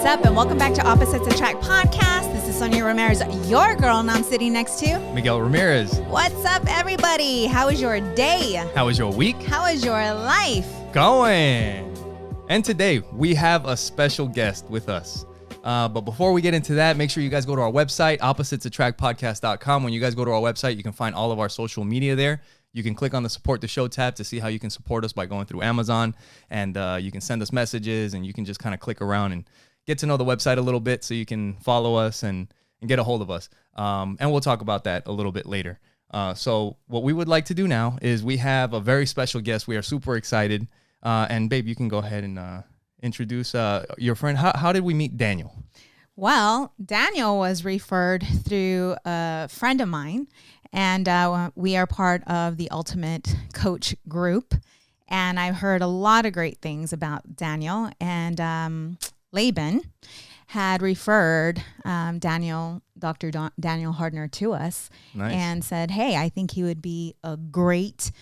What's up, and welcome back to Opposites Attract podcast. This is Sonja Ramirez, your girl, and I'm sitting next to Miguel Ramirez. What's up, everybody? How was your day? How was your week? How is your life? Going. And today we have a special guest with us. But before we get into that, make sure you guys go to our website, oppositesattractpodcast.com. When you guys go to our website, you can find all of our social media there. You can click on the support the show tab to see how you can support us by going through Amazon, and you can send us messages, and you can just kind of click around and get to know the website a little bit so you can follow us and get a hold of us. And we'll talk about that a little bit later. So what we would like to do now is we have a very special guest. We are super excited. And babe, you can go ahead and introduce your friend. How did we meet Daniel? Well, Daniel was referred through a friend of mine, and we are part of the Ultimate Coach group. And I've heard a lot of great things about Daniel, and Laban had referred Dr. Daniel Harner to us. Nice. And said, hey, I think he would be a great,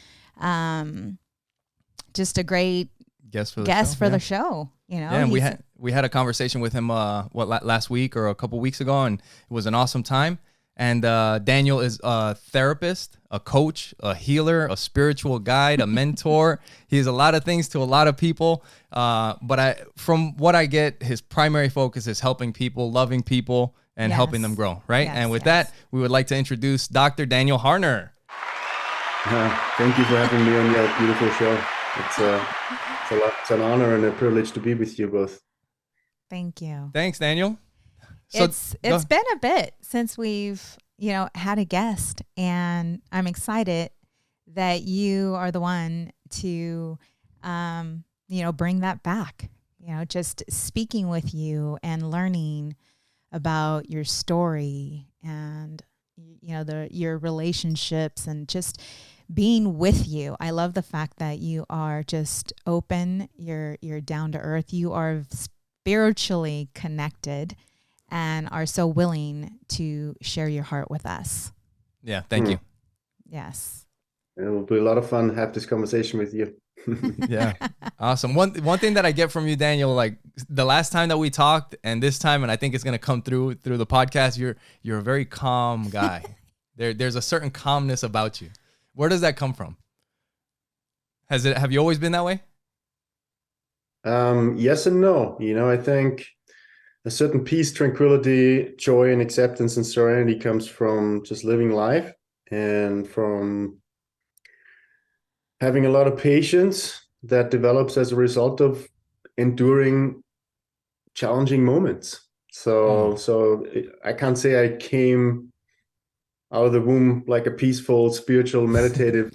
just a great guest for the show. You know, yeah, and we had a conversation with him last week or a couple weeks ago, and it was an awesome time. And Daniel is a therapist, a coach, a healer, a spiritual guide, a mentor. He is a lot of things to a lot of people. But from what I get, his primary focus is helping people, loving people, and helping them grow, right? Yes, and with that, we would like to introduce Dr. Daniel Harner. Thank you for having me on your beautiful show. It's an honor and a privilege to be with you both. Thank you. Thanks, Daniel. So, it's been a bit since we've, had a guest, and I'm excited that you are the one to, bring that back, just speaking with you and learning about your story and, your relationships and just being with you. I love the fact that you are just open, you're down to earth, you are spiritually connected, and are so willing to share your heart with us. Yeah, thank you. Yes. It will be a lot of fun to have this conversation with you. Yeah, awesome. One thing that I get from you, Daniel, like the last time that we talked and this time, and I think it's going to come through the podcast, you're a very calm guy. There's a certain calmness about you. Where does that come from? Have you always been that way? Yes and no. I think a certain peace, tranquility, joy, and acceptance and serenity comes from just living life and from having a lot of patience that develops as a result of enduring challenging moments. So I can't say I came out of the womb like a peaceful, spiritual, meditative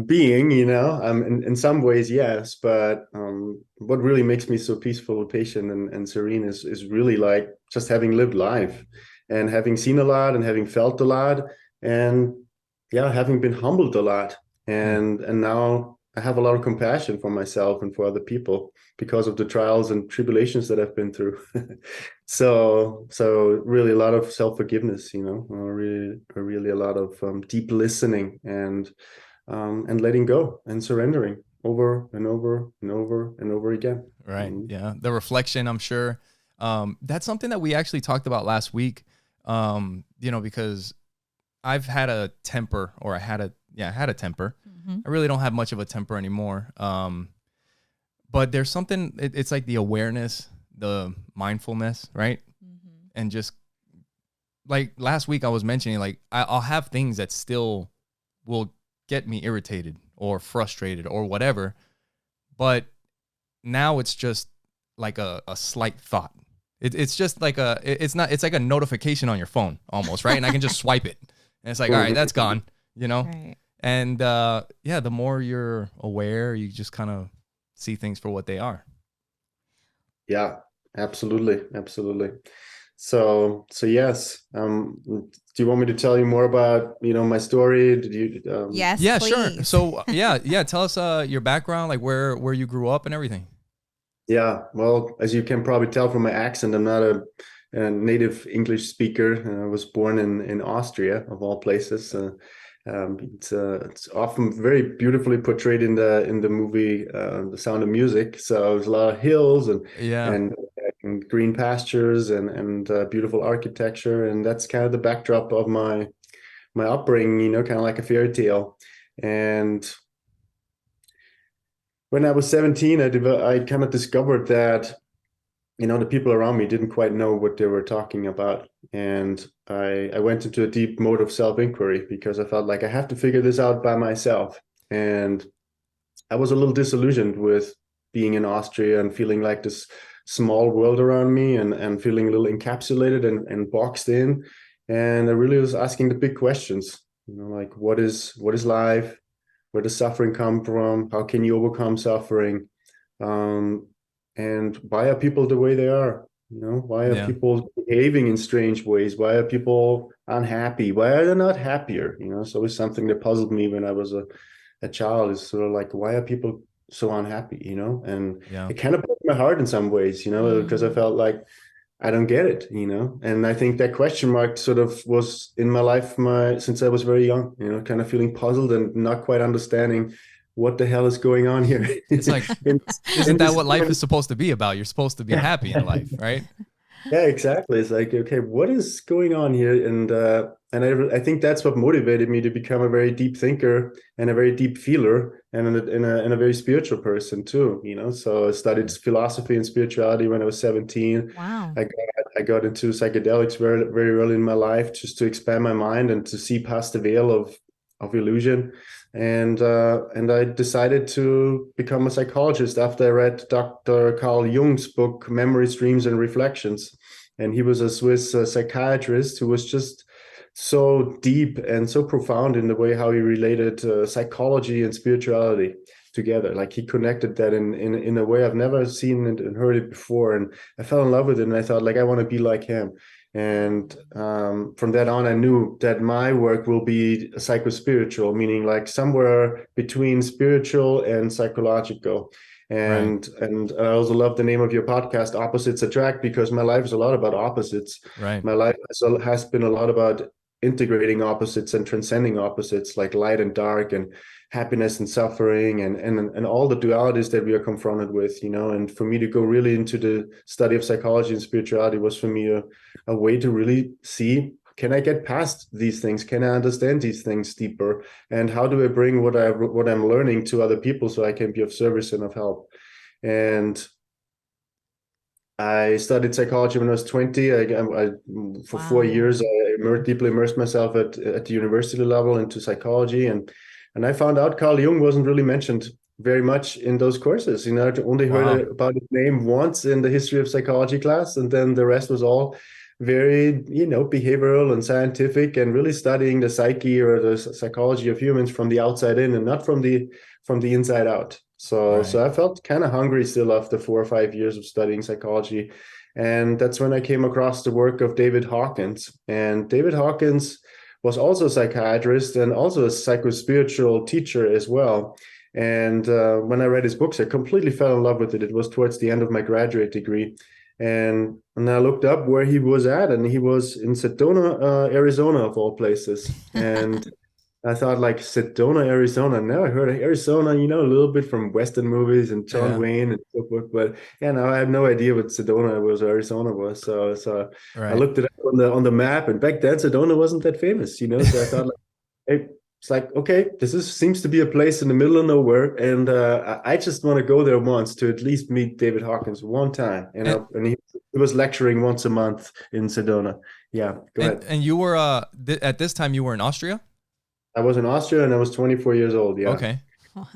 being, in some ways, yes. But what really makes me so peaceful, patient, and serene is really like just having lived life and having seen a lot and having felt a lot and having been humbled a lot. And now I have a lot of compassion for myself and for other people because of the trials and tribulations that I've been through. So really a lot of self-forgiveness, really a lot of deep listening and letting go and surrendering over and over and over and over again. Right. Yeah. The reflection, I'm sure. That's something that we actually talked about last week, because I've had a temper, or I had a temper. Mm-hmm. I really don't have much of a temper anymore. But there's something, it's like the awareness, the mindfulness, right? Mm-hmm. And just like last week I was mentioning, like I'll have things that still will get me irritated or frustrated or whatever. But now it's just like a slight thought. It's just like it's like a notification on your phone almost, right? And I can just swipe it. And it's like, all right, that's gone, Right. And the more you're aware, you just kind of see things for what they are. Yeah, absolutely. So yes. Do you want me to tell you more about, my story? Did you? Yes, yeah, please. Sure. So tell us your background, like where you grew up and everything. Yeah, well, as you can probably tell from my accent, I'm not a native English speaker. I was born in Austria, of all places. It's often very beautifully portrayed in the movie The Sound of Music. So there's a lot of hills and and green pastures and beautiful architecture. And that's kind of the backdrop of my upbringing, you know, kind of like a fairy tale. And when I was 17, I kind of discovered that, you know, the people around me didn't quite know what they were talking about. And I went into a deep mode of self-inquiry because I felt like I have to figure this out by myself. And I was a little disillusioned with being in Austria and feeling like this small world around me and feeling a little encapsulated and boxed in. And I really was asking the big questions, you know, like what is life? Where does suffering come from? How can you overcome suffering? And why are people the way they are? You know, why are people behaving in strange ways? Why are people unhappy? Why are they not happier? You know, it's always something that puzzled me when I was a child, is sort of like, why are people so unhappy? You know, and it kind of broke my heart in some ways, you know, because I felt like I don't get it, you know. And I think that question mark sort of was in my life since I was very young, you know, kind of feeling puzzled and not quite understanding what the hell is going on here. It's like, isn't that what life is supposed to be about? You're supposed to be happy in life, right? Yeah, exactly. It's like, okay, what is going on here? And I think that's what motivated me to become a very deep thinker and a very deep feeler and a very spiritual person too, you know. So I studied philosophy and spirituality when I was 17. Wow. I got into psychedelics very, very early in my life, just to expand my mind and to see past the veil of illusion. And I decided to become a psychologist after I read Dr. Carl Jung's book, Memories, Dreams, and Reflections. And he was a Swiss psychiatrist who was just so deep and so profound in the way how he related psychology and spirituality together. Like he connected that in a way I've never seen it and heard it before. And I fell in love with it. And I thought, like, I want to be like him. And from that on, I knew that my work will be psychospiritual, meaning like somewhere between spiritual and psychological. And I also love the name of your podcast, Opposites Attract, because my life is a lot about opposites. Right. My life has been a lot about integrating opposites and transcending opposites, like light and dark and happiness and suffering and all the dualities that we are confronted with, you know. And for me to go really into the study of psychology and spirituality was for me a way to really see, can I get past these things? Can I understand these things deeper? And how do I bring what I'm learning to other people so I can be of service and of help? And I studied psychology when I was 20. For 4 years, I deeply immersed myself at the university level into psychology. And I found out Carl Jung wasn't really mentioned very much in those courses. You know, I only heard about his name once in the history of psychology class. And then the rest was all very, you know, behavioral and scientific and really studying the psyche or the psychology of humans from the outside in and not from the inside out. So I felt kind of hungry still after 4 or 5 years of studying psychology. And that's when I came across the work of David Hawkins. And David Hawkins was also a psychiatrist and also a psychospiritual teacher as well. And when I read his books, I completely fell in love with it. It was towards the end of my graduate degree. And I looked up where he was at, and he was in Sedona, Arizona, of all places. And I thought, like, Sedona, Arizona. Now I heard of Arizona, you know, a little bit from Western movies and John Wayne and so forth. But yeah, no, I had no idea what Sedona was, or Arizona was. So I looked it up on the map, and back then Sedona wasn't that famous, you know. So I thought, like, hey, it's like, okay, seems to be a place in the middle of nowhere, and I just want to go there once to at least meet David Hawkins one time. And he was lecturing once a month in Sedona. Yeah, go ahead. And you were at this time you were in Austria? I was in Austria and I was 24 years old. Yeah. Okay. Wow.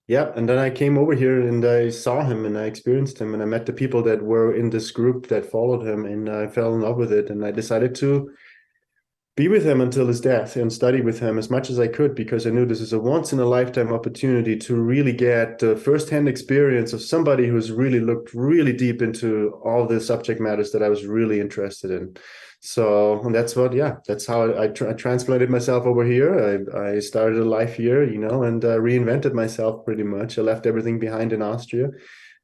Yeah, and then I came over here and I saw him and I experienced him and I met the people that were in this group that followed him, and I fell in love with it, and I decided to be with him until his death and study with him as much as I could, because I knew this is a once in a lifetime opportunity to really get the firsthand experience of somebody who's really looked really deep into all the subject matters that I was really interested in. So, and that's how I transplanted myself over here. I started a life here, you know, and reinvented myself pretty much. I left everything behind in Austria.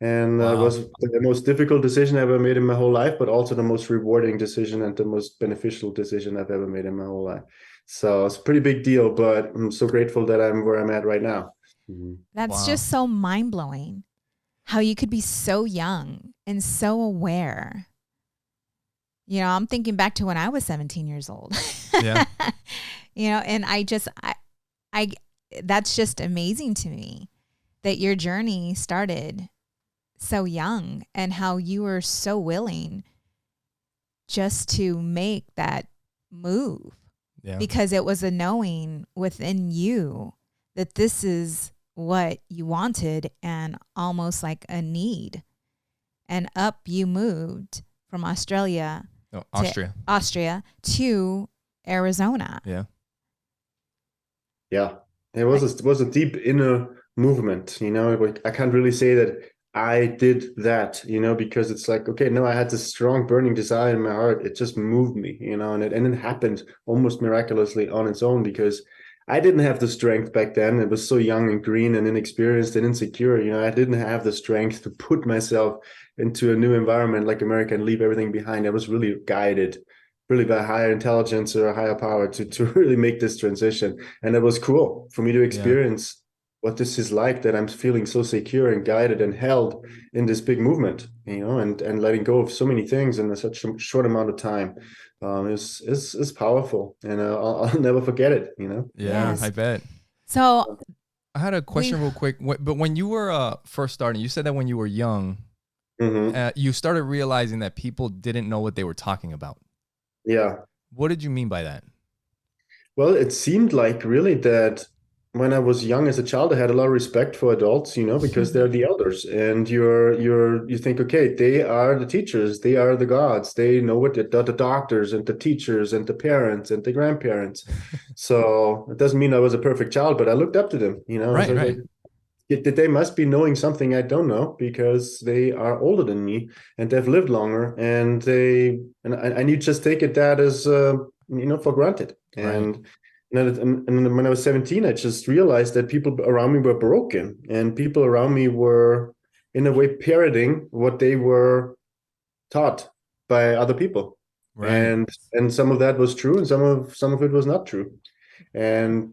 And it was the most difficult decision I ever made in my whole life, but also the most rewarding decision and the most beneficial decision I've ever made in my whole life. So it's a pretty big deal, but I'm so grateful that I'm where I'm at right now. That's just so mind-blowing. how you could be so young and so aware. You know, I'm thinking back to when I was 17 years old. Yeah. You know, and I that's just amazing to me that your journey started so young and how you were so willing just to make that move. Yeah. Because it was a knowing within you that this is what you wanted and almost like a need. And up you moved from Austria to Arizona. Yeah. Yeah. It was a deep inner movement, you know. I can't really say that I did that, you know, because it's like, okay, no, I had this strong burning desire in my heart. It just moved me, you know, and it happened almost miraculously on its own, because I didn't have the strength back then. It was so young and green and inexperienced and insecure, you know. I didn't have the strength to put myself into a new environment like America and leave everything behind. I was really guided really by higher intelligence or a higher power to really make this transition. And it was cool for me to experience what this is like, that I'm feeling so secure and guided and held in this big movement, you know, and letting go of so many things in such a short amount of time is powerful. And I'll never forget it, you know? Yeah, Yes. I bet. So I had a question real quick. But when you were first starting, you said that when you were young, you started realizing that people didn't know what they were talking about. Yeah. What did you mean by that? Well, it seemed like really that when I was young as a child, I had a lot of respect for adults, you know, because they're the elders, and you think, okay, they are the teachers, they are the gods, they know what the doctors and the teachers and the parents and the grandparents. So it doesn't mean I was a perfect child, but I looked up to them, you know. Right, So right. they must be knowing something I don't know, because they are older than me and they've lived longer, and I need to just take it that as you know, for granted. And and when I was 17, I just realized that people around me were broken, and people around me were in a way parroting what they were taught by other people. Right. And some of that was true, and some of it was not true. And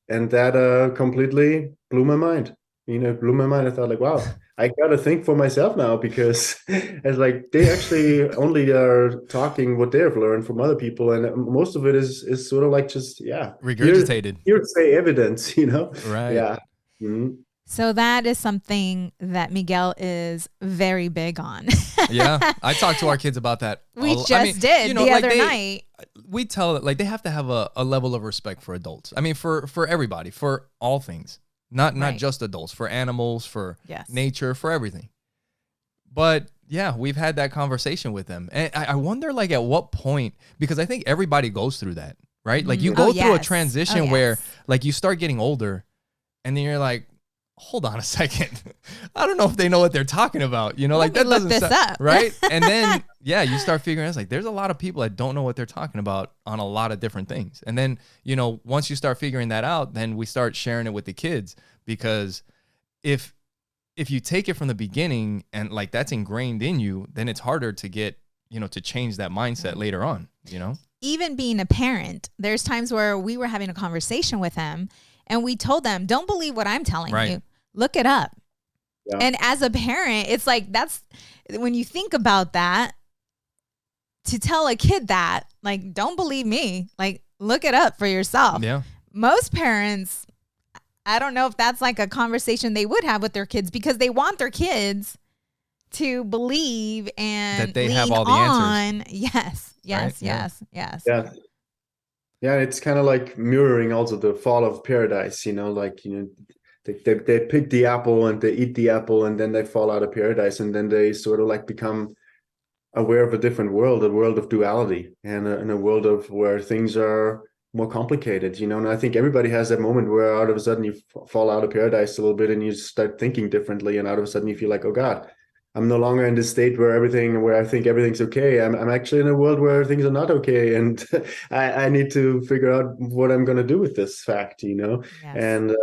that completely blew my mind. You know, blew my mind. I thought, like, wow, I gotta think for myself now, because it's like they actually only are talking what they've learned from other people, and most of it is sort of like just Regurgitated. hearsay evidence, you know. Right. Yeah. Mm-hmm. So that is something that Miguel is very big on. Yeah, I talk to our kids about that. We did you know, the other night. We tell it like they have to have a level of respect for adults. I mean, for everybody, for all things, not just adults, for animals, for nature, for everything. But yeah, we've had that conversation with them, and I wonder, like, at what point, because I think everybody goes through that, right? Like you go through a transition where, like, you start getting older, and then you're like, hold on a second. I don't know if they know what they're talking about. You know, like that doesn't sound up. Right. And then, you start figuring out, it's like, there's a lot of people that don't know what they're talking about on a lot of different things. And then, you know, once you start figuring that out, then we start sharing it with the kids, because if you take it from the beginning and like that's ingrained in you, then it's harder to get, you know, to change that mindset later on, you know? Even being a parent, there's times where we were having a conversation with them and we told them, don't believe what I'm telling you. Look it up. Yeah. And as a parent, it's like, that's when you think about that, to tell a kid that, like, don't believe me, like, look it up for yourself. Yeah. Most parents, I don't know if that's like a conversation they would have with their kids, because they want their kids to believe and that they have all the answers. Yes. Yeah. Yeah, it's kind of like mirroring also the fall of paradise, you know, like, you know, they pick the apple and they eat the apple, and then they fall out of paradise, and then they sort of like become aware of a different world, a world of duality, and a world of where things are more complicated, you know. And I think everybody has that moment where all of a sudden you fall out of paradise a little bit, and you start thinking differently, and all of a sudden you feel like, oh God, I'm no longer in this state where I think everything's okay. I'm actually in a world where things are not okay, and I need to figure out what I'm going to do with this fact, you know. Yes.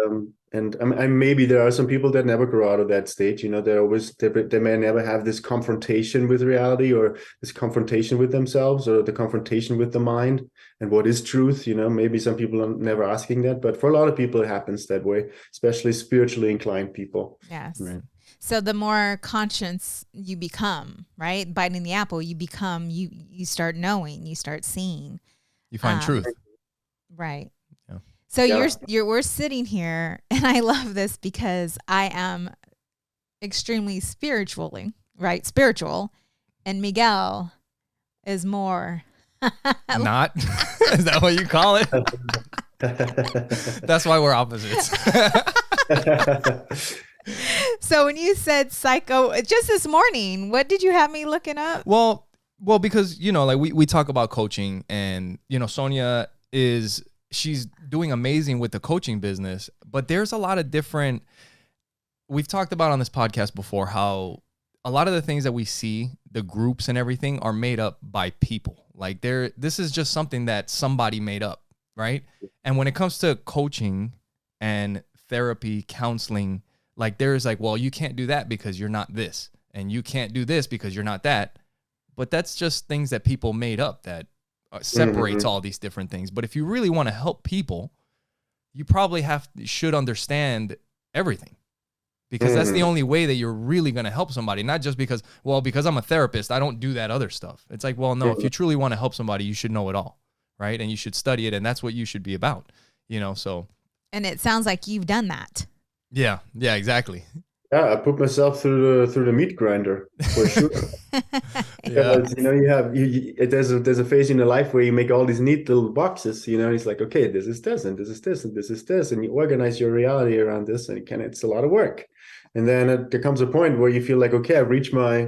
And maybe there are some people that never grow out of that state, you know. They may never have this confrontation with reality, or this confrontation with themselves, or the confrontation with the mind and what is truth, you know. Maybe some people are never asking that, but for a lot of people it happens that way, especially spiritually inclined people. Yes. Right. So the more conscious you become, right? Biting the apple, you become, you start knowing, you start seeing. You find truth. Right. Yeah. So we're sitting here, and I love this because I am extremely spiritual, and Miguel is more not. Is that what you call it? That's why we're opposites. So when you said psycho, just this morning, what did you have me looking up? Well, because, like we talk about coaching, and, Sonja she's doing amazing with the coaching business, but there's a lot of different, we've talked about on this podcast before, how a lot of the things that we see, the groups and everything, are made up by people. Like this is just something that somebody made up, right? And when it comes to coaching and therapy, counseling, like there's like, well, you can't do that because you're not this, and you can't do this because you're not that. But that's just things that people made up that separates all these different things. But if you really want to help people, you probably should understand everything, because that's the only way that you're really going to help somebody. Not just because I'm a therapist, I don't do that other stuff. It's like, well, no, if you truly want to help somebody, you should know it all, right? And you should study it, and that's what you should be about, so. And it sounds like you've done that. Yeah, exactly. Yeah, I put myself through the meat grinder for sure. Because, there's a phase in your life where you make all these neat little boxes. It's like, okay, this is this, and this is this, and this is this, and you organize your reality around this, and it's a lot of work. And then there comes a point where you feel like, okay, I reached my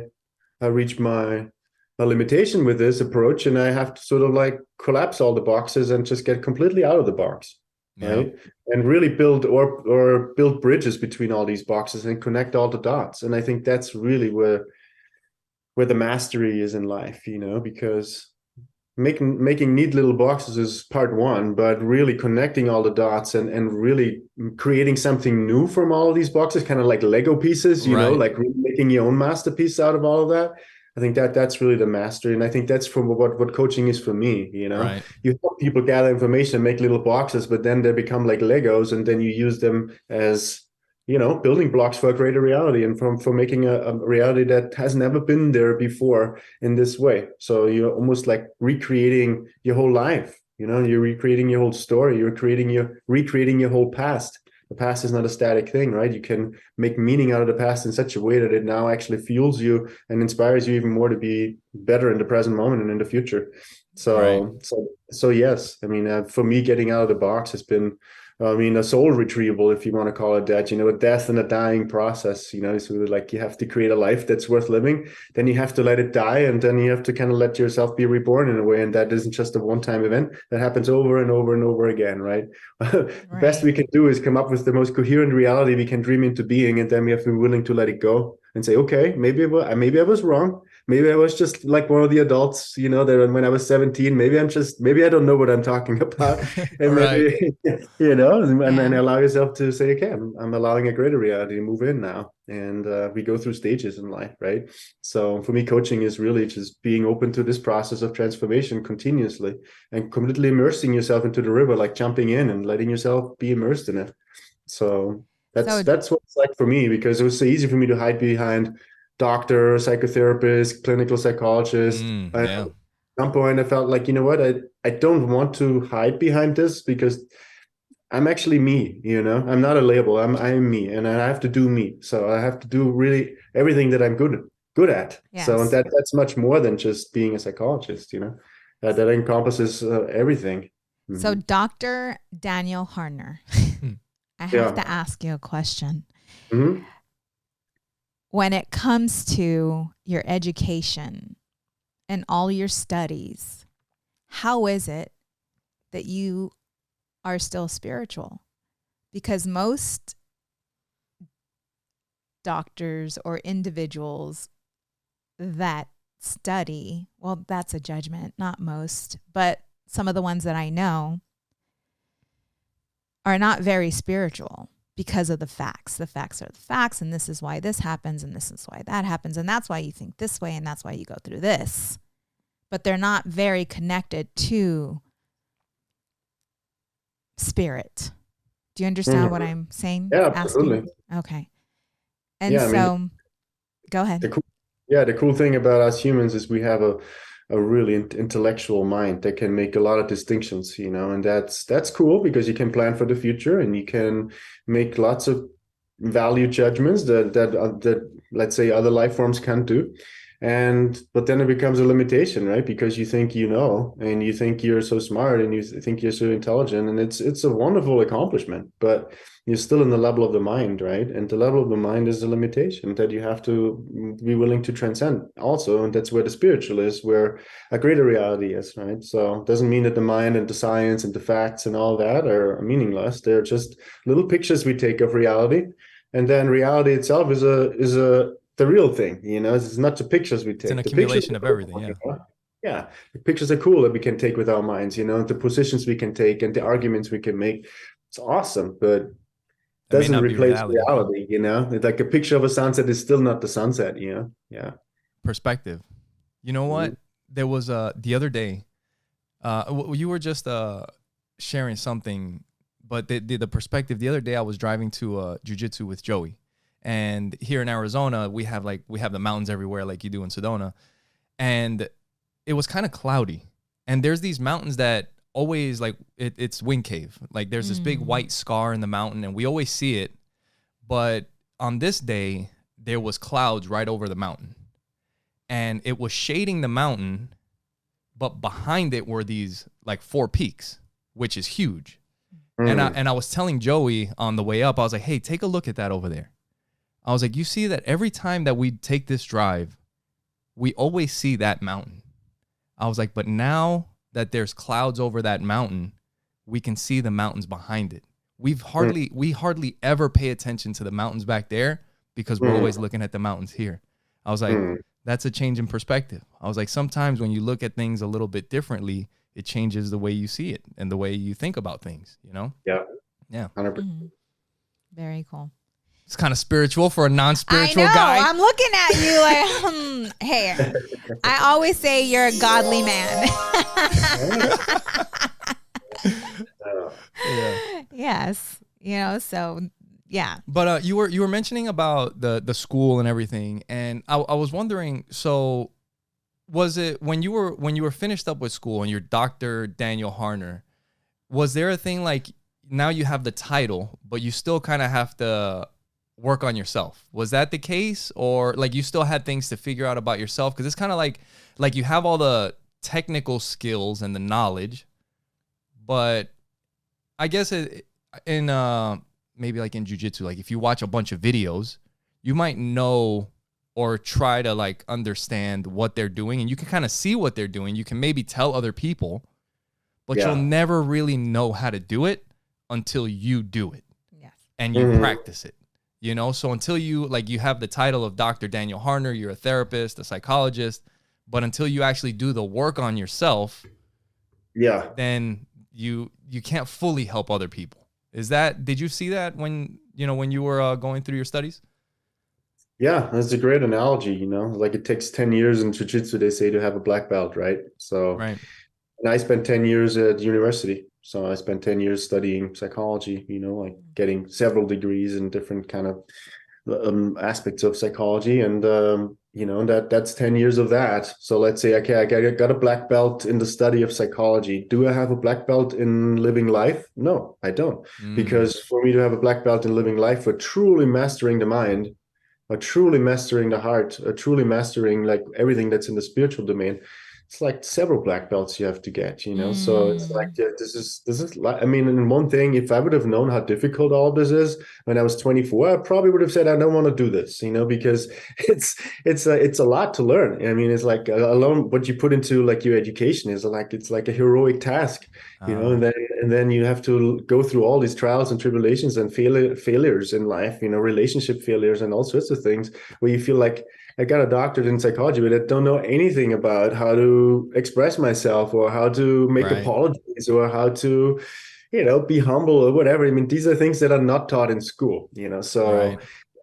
limitation with this approach, and I have to sort of like collapse all the boxes and just get completely out of the box. Right. And really build or build bridges between all these boxes and connect all the dots. And I think that's really where the mastery is in life, because making neat little boxes is part one, but really connecting all the dots and really creating something new from all of these boxes, kind of like Lego pieces, like really making your own masterpiece out of all of that. I think that's really the mastery. And I think that's from what coaching is for me, Right. You help people gather information, make little boxes, but then they become like Legos, and then you use them as, building blocks for a greater reality, and for making a reality that has never been there before in this way. So you're almost like recreating your whole life, you're recreating your whole story, you're recreating your whole past. The past is not a static thing, right? You can make meaning out of the past in such a way that it now actually fuels you and inspires you even more to be better in the present moment and in the future. So yes, I mean, for me, getting out of the box has been, a soul retrieval, if you want to call it that, a death and a dying process, so like you have to create a life that's worth living, then you have to let it die, and then you have to kind of let yourself be reborn in a way. And that isn't just a one-time event. That happens over and over and over again, right? The best we can do is come up with the most coherent reality we can dream into being, and then we have to be willing to let it go and say, okay, maybe I was wrong. Maybe I was just like one of the adults, that when I was 17, maybe I don't know what I'm talking about. And maybe, and allow yourself to say, okay, I'm allowing a greater reality to move in now. And we go through stages in life, right? So for me, coaching is really just being open to this process of transformation continuously and completely immersing yourself into the river, like jumping in and letting yourself be immersed in it. So that's what it's like for me, because it was so easy for me to hide behind doctor, psychotherapist, clinical psychologist. At some point I felt like, what, I don't want to hide behind this, because I'm actually me, I'm not a label. I'm me, and I have to do me. So I have to do really everything that I'm good at. Yes. So that's much more than just being a psychologist, that encompasses everything. So Dr. Daniel Harner, I have to ask you a question. Mm-hmm. When it comes to your education and all your studies, how is it that you are still spiritual? Because most doctors or individuals that study, well, that's a judgment, not most, but some of the ones that I know are not very spiritual because of the facts. The facts are the facts, and this is why this happens, and this is why that happens, and that's why you think this way, and that's why you go through this. But they're not very connected to spirit. Do you understand what I'm saying? Yeah, absolutely. Okay. And Yeah, I mean, so go ahead. the cool thing about us humans is we have a really intellectual mind that can make a lot of distinctions, and that's cool because you can plan for the future and you can make lots of value judgments that let's say other life forms can't do. But then it becomes a limitation, right? Because you think and you think you're so smart and you think you're so intelligent, and it's a wonderful accomplishment, but you're still in the level of the mind, right? And the level of the mind is a limitation that you have to be willing to transcend also. And that's where the spiritual is, where a greater reality is, right? So it doesn't mean that the mind and the science and the facts and all that are meaningless. They're just little pictures we take of reality. And then reality itself is the real thing, It's not the pictures we take. It's an The accumulation of pictures, everything. Yeah. Yeah, the pictures are cool that we can take with our minds, the positions we can take and the arguments we can make. It's awesome, but It may doesn't not be replace reality. reality, It's like a picture of a sunset is still not the sunset, Yeah. Perspective. You know what? There was the other day, you were just sharing something, but the perspective. The other day, I was driving to jiu-jitsu with Joey, and here in Arizona, we have the mountains everywhere, like you do in Sedona, and it was kind of cloudy, and there's these mountains that always it's wind cave. Like there's this big white scar in the mountain, and we always see it, but on this day, there was clouds right over the mountain, and it was shading the mountain, but behind it were these like 4 peaks, which is huge. And I was telling Joey on the way up, I was like, hey, take a look at that over there. I was like, you see that every time that we take this drive, we always see that mountain. I was like, but now that there's clouds over that mountain, we can see the mountains behind it. We hardly ever pay attention to the mountains back there because we're always looking at the mountains here. I was like, that's a change in perspective. I was like, sometimes when you look at things a little bit differently, it changes the way you see it and the way you think about things, Yeah. Yeah. 100%. Very cool. It's kind of spiritual for a non-spiritual I know. guy. I'm looking at you like, hey, I always say you're a godly man. Yeah. Yes. So yeah. But you were mentioning about the school and everything, and I was wondering, so was it when you were finished up with school and you're Dr. Daniel Harner, was there a thing like now you have the title, but you still kind of have to work on yourself? Was that the case, or like you still had things to figure out about yourself? Because it's kind of like you have all the technical skills and the knowledge, but I guess in maybe like in jiu-jitsu, like if you watch a bunch of videos, you might know or try to like understand what they're doing, and you can kind of see what they're doing. You can maybe tell other people, but you'll never really know how to do it until you do it. Yes. And you practice it. So until you have the title of Dr. Daniel Harner, you're a therapist, a psychologist, but until you actually do the work on yourself, then you can't fully help other people. Did you see that when you were going through your studies? Yeah, that's a great analogy, like it takes 10 years in jiu-jitsu, they say, to have a black belt, right? So, right. And I spent 10 years at university. So I spent 10 years studying psychology, like getting several degrees in different kind of aspects of psychology. And, that's 10 years of that. So let's say, okay, I got a black belt in the study of psychology. Do I have a black belt in living life? No, I don't. Because for me to have a black belt in living life, for truly mastering the mind, or truly mastering the heart, or truly mastering like everything that's in the spiritual domain, it's like several black belts you have to get, So it's like, this is like, I mean, in one thing, if I would have known how difficult all this is when I was 24, I probably would have said, I don't want to do this, because it's a lot to learn. I mean, it's like alone what you put into like your education is like, it's like a heroic task, and then you have to go through all these trials and tribulations and failures in life, relationship failures and all sorts of things where you feel like, I got a doctorate in psychology, but I don't know anything about how to express myself or how to make apologies or how to, be humble or whatever. I mean, these are things that are not taught in school, so,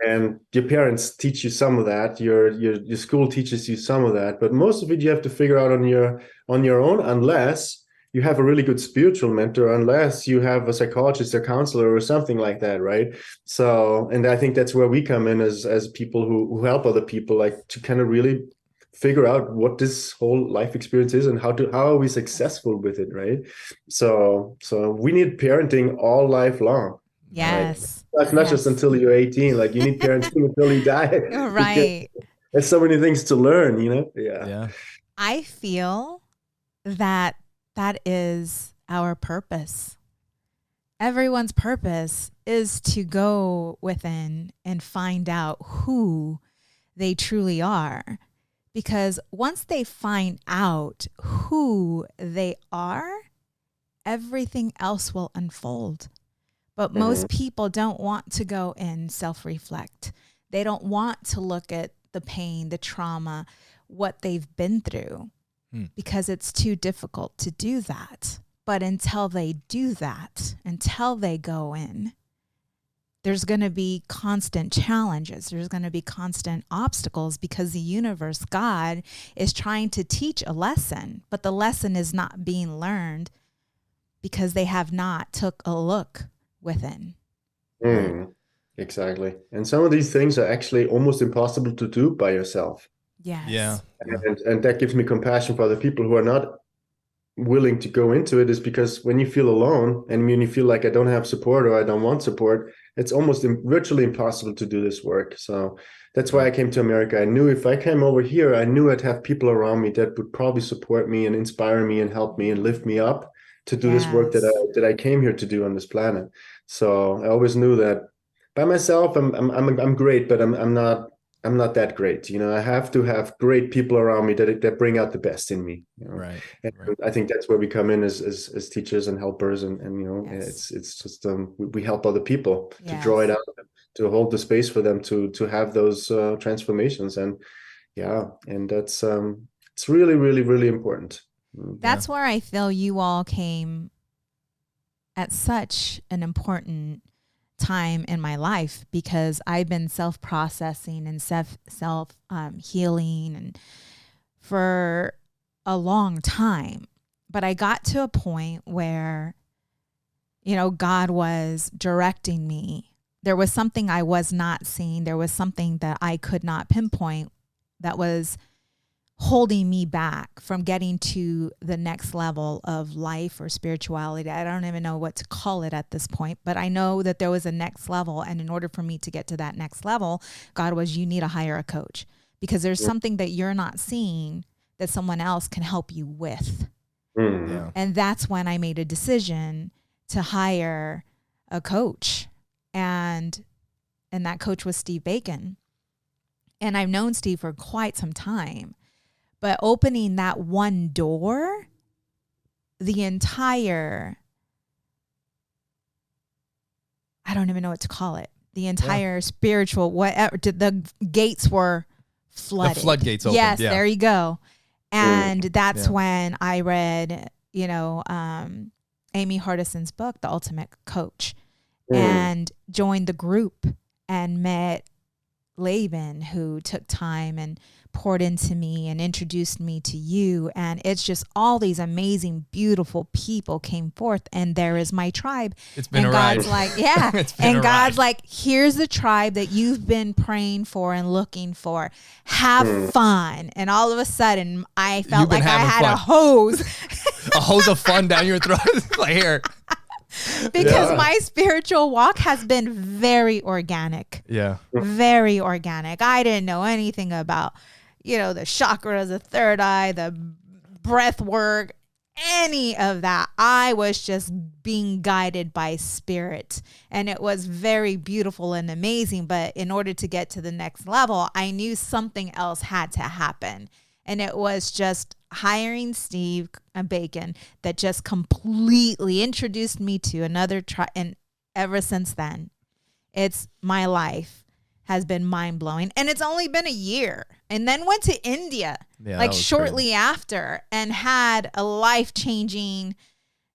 and your parents teach you some of that. Your school teaches you some of that, but most of it you have to figure out on your own, unless you have a really good spiritual mentor unless you have a psychologist or counselor or something like that, right? So, and I think that's where we come in as people who help other people, like to kind of really figure out what this whole life experience is and how are we successful with it, right? So we need parenting all life long. Yes. Like, not just until you're 18. Like, you need parenting until you die. Right. There's so many things to learn, you know? Yeah. I feel that is our purpose. Everyone's purpose is to go within and find out who they truly are. Because once they find out who they are, everything else will unfold. But most people don't want to go and self-reflect. They don't want to look at the pain, the trauma, what they've been through, because it's too difficult to do that. But until they do that, until they go in, there's going to be constant challenges. There's going to be constant obstacles because the universe, God, is trying to teach a lesson, but the lesson is not being learned because they have not took a look within. Exactly. And some of these things are actually almost impossible to do by yourself. Yes. Yeah. And that gives me compassion for other people who are not willing to go into it, is because when you feel alone and when you feel like I don't have support or I don't want support, it's almost virtually impossible to do this work. So that's why I came to America. I knew if I came over here, I knew I'd have people around me that would probably support me and inspire me and help me and lift me up to do this work that I came here to do on this planet. So I always knew that by myself, I'm great, but I'm not that great. You know, I have to have great people around me that bring out the best in me. You know? Right. And I think that's where we come in as teachers and helpers, and you know, it's just we help other people to draw it out, to hold the space for them to have those transformations, and that's it's really, really, really important. That's where I feel you all came at such an important time in my life, because I've been self-processing and healing and for a long time. But I got to a point where, you know, God was directing me. There was something I was not seeing. There was something that I could not pinpoint that was holding me back from getting to the next level of life or spirituality. I don't even know what to call it at this point, but I know that there was a next level. And in order for me to get to that next level, God was, you need to hire a coach, because there's something that you're not seeing that someone else can help you with. And that's when I made a decision to hire a coach. And that coach was Steve Bacon. And I've known Steve for quite some time. But opening that one door, the entire, I don't even know what to call it, the entire spiritual, whatever, the gates were flooded. The floodgates opened. Yes, there you go. And that's when I read, you know, Amy Hardison's book, The Ultimate Coach, and joined the group and met Laban, who took time and poured into me and introduced me to you. And it's just all these amazing, beautiful people came forth, and there is my tribe. It's been and a God's ride. like, and God's like, here's the tribe that you've been praying for and looking for. Have fun. And all of a sudden I felt like I had a hose. A hose of fun down your throat. Like, here. Because my spiritual walk has been very organic. Very organic. I didn't know anything about, you know, the chakras, the third eye, the breath work, any of that. I was just being guided by spirit, and it was very beautiful and amazing. But in order to get to the next level, I knew something else had to happen. And it was just hiring Steve Bacon that just completely introduced me to another tribe. And ever since then, it's my life has been mind-blowing. And it's only been a year. And then went to India like shortly after, and had a life-changing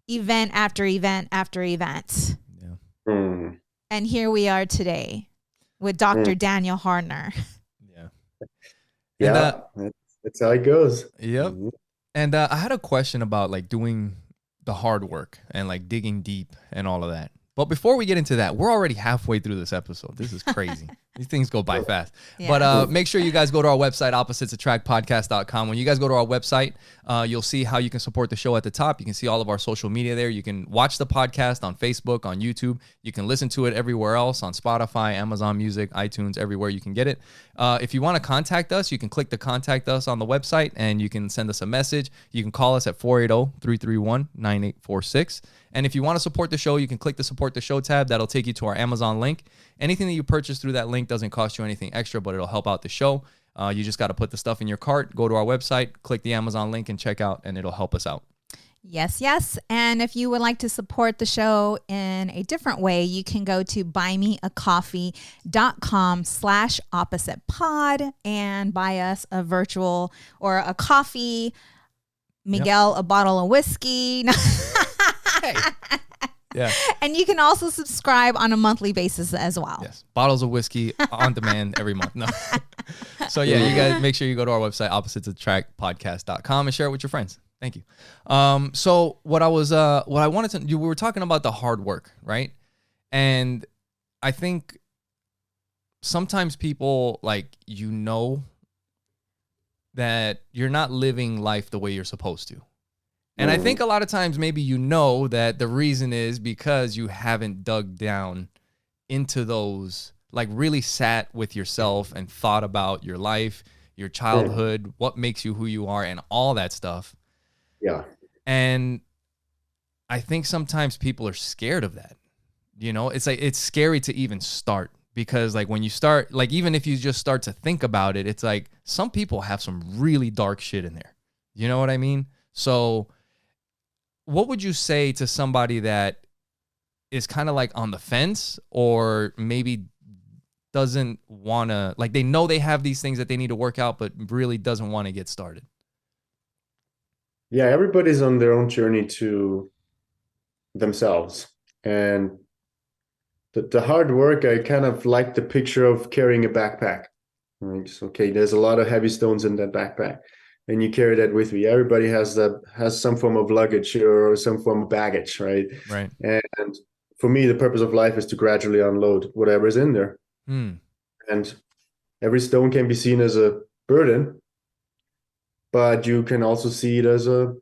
event after event after event. And here we are today with Dr. Daniel Harner. That's how it goes. And I had a question about like doing the hard work and like digging deep and all of that. But before we get into that, we're already halfway through this episode. This is crazy. These things go by fast. Yeah. But make sure you guys go to our website, oppositesattractpodcast.com. When you guys go to our website, you'll see how you can support the show at the top. You can see all of our social media there. You can watch the podcast on Facebook, on YouTube. You can listen to it everywhere else, on Spotify, Amazon Music, iTunes, everywhere you can get it. If you want to contact us, you can click the contact us on the website and you can send us a message. You can call us at 480-331-9846. And if you want to support the show, you can click the support the show tab. That'll take you to our Amazon link. Anything that you purchase through that link doesn't cost you anything extra, but it'll help out the show. You just got to put the stuff in your cart, go to our website, click the Amazon link and check out, and it'll help us out. Yes, yes. And if you would like to support the show in a different way, you can go to buymeacoffee.com/oppositepod and buy us a virtual or a coffee, Miguel, a bottle of whiskey. Hey. Yeah. And you can also subscribe on a monthly basis as well. Yes. Bottles of whiskey on demand every month. No. So yeah, you guys make sure you go to our website, oppositesattractpodcast.com, and share it with your friends. Thank you. So what I wanted to, we were talking about the hard work, right? And I think sometimes people that you're not living life the way you're supposed to. And I think a lot of times maybe that the reason is because you haven't dug down into those, like really sat with yourself and thought about your life, your childhood, what makes you who you are, and all that stuff. Yeah. And I think sometimes people are scared of that. It's like, it's scary to even start, because like when you start, like even if you just start to think about it, it's like some people have some really dark shit in there. You know what I mean? So what would you say to somebody that is kind of like on the fence, or maybe doesn't want to, like they know they have these things that they need to work out, but really doesn't want to get started? Yeah, everybody's on their own journey to themselves. And the hard work, I kind of like the picture of carrying a backpack. Right? So, okay, there's a lot of heavy stones in that backpack, and you carry that with you. Everybody has some form of luggage or some form of baggage, right? Right. And for me, the purpose of life is to gradually unload whatever is in there. And every stone can be seen as a burden, but you can also see it as a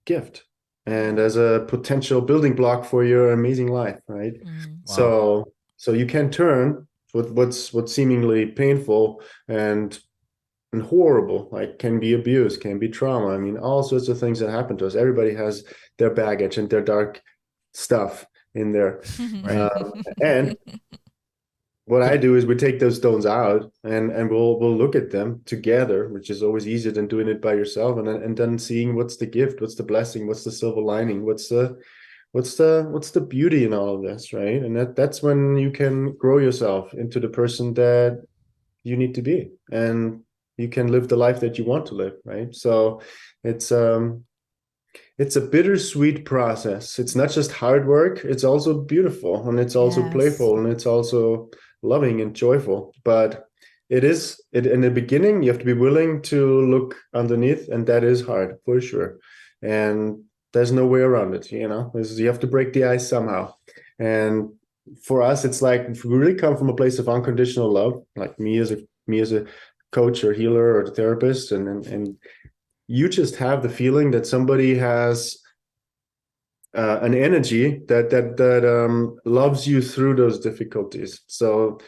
gift and as a potential building block for your amazing life, right? Wow. So you can turn what's seemingly painful and horrible, like can be abuse, can be trauma. I mean, all sorts of things that happen to us. Everybody has their baggage and their dark stuff in there. And what I do is we take those stones out and we'll look at them together, which is always easier than doing it by yourself. And then seeing what's the gift, what's the blessing, what's the silver lining, what's the beauty in all of this, right? And that's when you can grow yourself into the person that you need to be, and you can live the life that you want to live, right? So it's a bittersweet process. It's not just hard work, it's also beautiful, and it's also playful, and it's also loving and joyful. But in the beginning, you have to be willing to look underneath, and that is hard for sure. And there's no way around it, you have to break the ice somehow. And for us, it's like, if we really come from a place of unconditional love, like me as a coach or healer or therapist, and you just have the feeling that somebody has an energy that loves you through those difficulties. So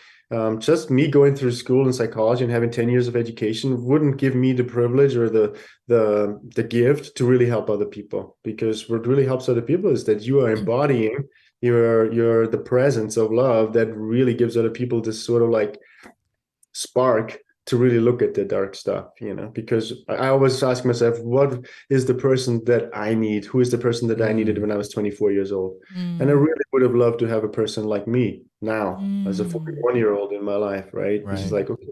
just me going through school in psychology and having 10 years of education wouldn't give me the privilege or the gift to really help other people, because what really helps other people is that you are embodying you're the presence of love that really gives other people this sort of like spark to really look at the dark stuff, because I always ask myself, what is the person that I need? Who is the person that I needed when I was 24 years old? And I really would have loved to have a person like me now as a 41-year-old in my life, right? Which is like, okay,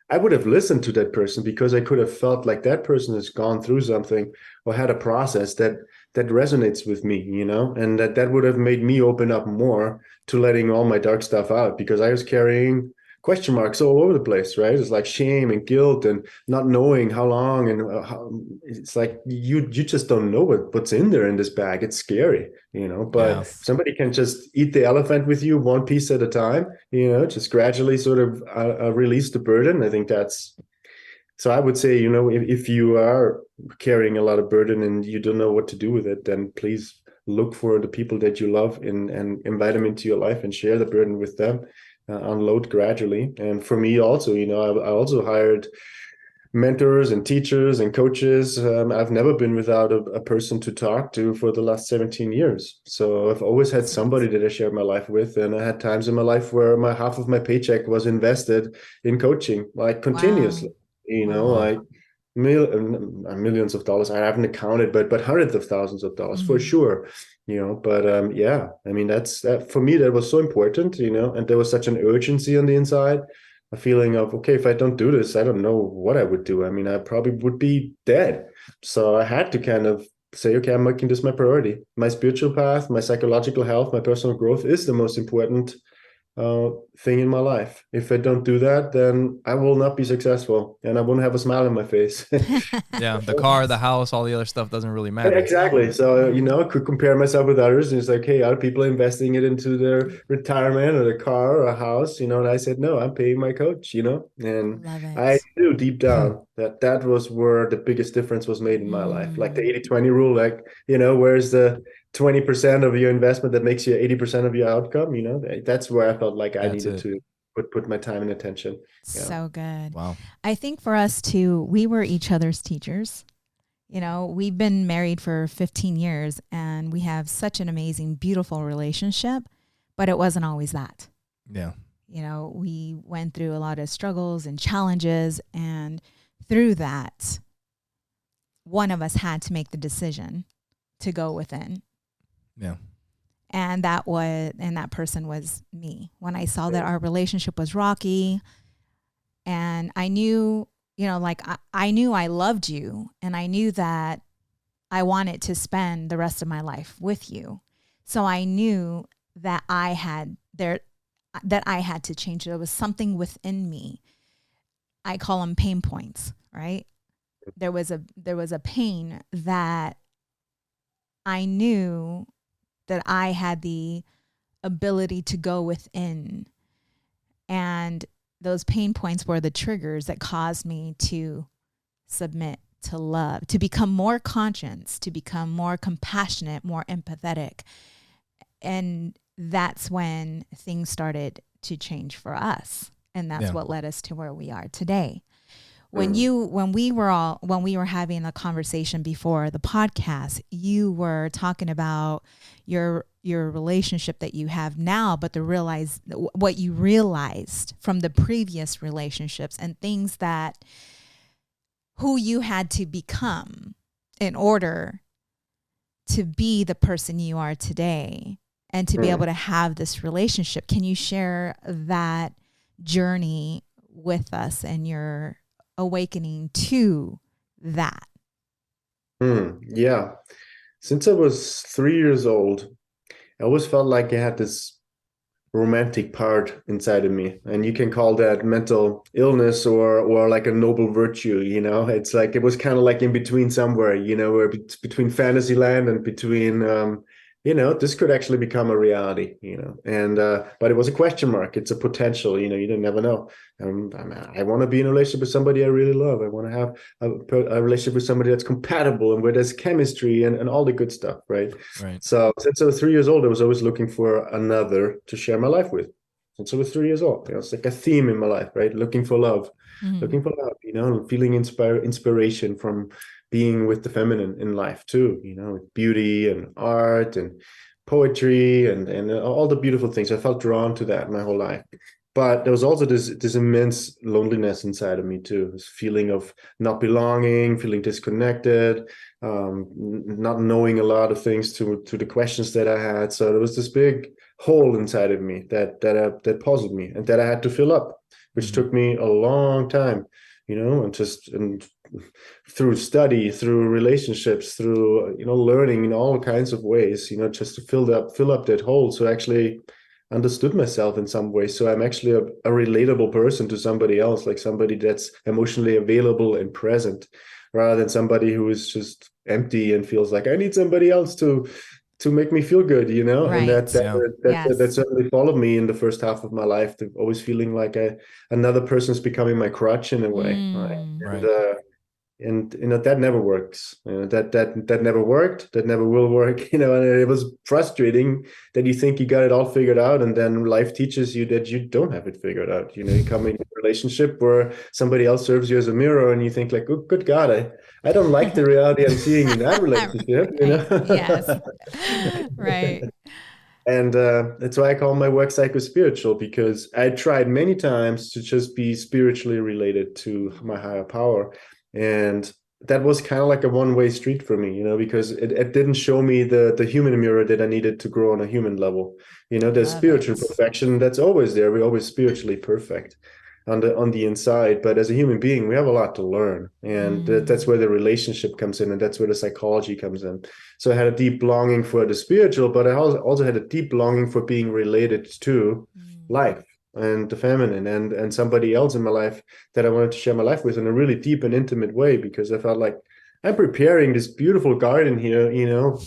I would have listened to that person because I could have felt like that person has gone through something or had a process that resonates with me, and that would have made me open up more to letting all my dark stuff out, because I was carrying question marks all over the place, right? It's like shame and guilt and not knowing how long, and it's like you just don't know what's in there in this bag. It's scary, but if somebody can just eat the elephant with you one piece at a time, just gradually sort of release the burden. I think so I would say, if you are carrying a lot of burden and you don't know what to do with it, then please look for the people that you love and invite them into your life and share the burden with them. Unload gradually. And for me also, I also hired mentors and teachers and coaches. I've never been without a person to talk to for the last 17 years. So I've always had somebody that I shared my life with. And I had times in my life where half of my paycheck was invested in coaching, like continuously, like millions of dollars. I haven't counted, but hundreds of thousands of dollars for sure. But yeah, I mean, that for me, that was so important, and there was such an urgency on the inside, a feeling of, okay, if I don't do this, I don't know what I would do. I mean, I probably would be dead. So I had to kind of say, okay, I'm making this my priority. My spiritual path, my psychological health, my personal growth is the most important thing in my life. If I don't do that, then I will not be successful and I won't have a smile on my face. Yeah, the car, the house, all the other stuff doesn't really matter. Exactly. So, I could compare myself with others. And it's like, hey, are people investing it into their retirement or their car or a house? And I said, no, I'm paying my coach, and I knew deep down that was where the biggest difference was made in my life. Like the 80-20 rule, like, where's the 20% of your investment that makes you 80% of your outcome? That's where I felt like I needed to put my time and attention. So good. Wow. I think for us too, we were each other's teachers. We've been married for 15 years and we have such an amazing, beautiful relationship, but it wasn't always that. Yeah. We went through a lot of struggles and challenges, and through that, one of us had to make the decision to go within. Yeah. And that person was me. When I saw that our relationship was rocky, and I knew, I knew I loved you, and I knew that I wanted to spend the rest of my life with you. So I knew that I had to change. There was something within me. I call them pain points, right? There was a pain that I knew that I had the ability to go within, and those pain points were the triggers that caused me to submit, to love, to become more conscious, to become more compassionate, more empathetic. And that's when things started to change for us. And that's what led us to where we are today. When we were having a conversation before the podcast, you were talking about your relationship that you have now, but what you realized from the previous relationships and things that who you had to become in order to be the person you are today and to be able to have this relationship. Can you share that journey with us and your awakening to that? Yeah. Since I was 3 years old, I always felt like I had this romantic part inside of me, and you can call that mental illness or like a noble virtue. It's like it was kind of like in between somewhere, where between fantasy land and between this could actually become a reality, and but it was a question mark. It's a potential, you don't never know. I want to be in a relationship with somebody I really love. I want to have a relationship with somebody that's compatible and where there's chemistry and all the good stuff, right? So since I was 3 years old, I was always looking for another to share my life with. Since I was 3 years old, it's like a theme in my life, right? Looking for love, feeling inspiration from being with the feminine in life too, beauty and art and poetry and all the beautiful things. I felt drawn to that my whole life. But there was also this immense loneliness inside of me too, this feeling of not belonging, feeling disconnected, not knowing a lot of things to the questions that I had. So there was this big hole inside of me that puzzled me and that I had to fill up, which took me a long time, and through study, through relationships, through learning in all kinds of ways, just to fill up that hole. So actually understood myself in some way. So I'm actually a relatable person to somebody else, like somebody that's emotionally available and present, rather than somebody who is just empty and feels like I need somebody else to make me feel good, you know. And Right. that Yes. certainly followed me in the first half of my life, to always feeling like another person's becoming my crutch in a way, right? And Right. and you know that never works. That never worked. That never will work. You know, and it was frustrating that you think you got it all figured out, and then life teaches you that you don't have it figured out. You know, you come in a relationship where somebody else serves you as a mirror, and you think like, oh, good God, I don't like the reality I'm seeing in that relationship. You Right. Yes. know. Right. And that's why I call my work psychospiritual, because I tried many times to just be spiritually related to my higher power. And that was kind of like a one-way street for me, you know, because it didn't show me the human mirror that I needed to grow on a human level. You know, I there's love spiritual it. perfection that's always there. We're always spiritually perfect on the inside, but as a human being we have a lot to learn, and that's Mm. where the relationship comes in, and that's where the psychology comes in. So I had a deep longing for the spiritual, but I also had a deep longing for being related to Mm. life and the feminine, and somebody else in my life that I wanted to share my life with in a really deep and intimate way, because I felt like I'm preparing this beautiful garden here, you know,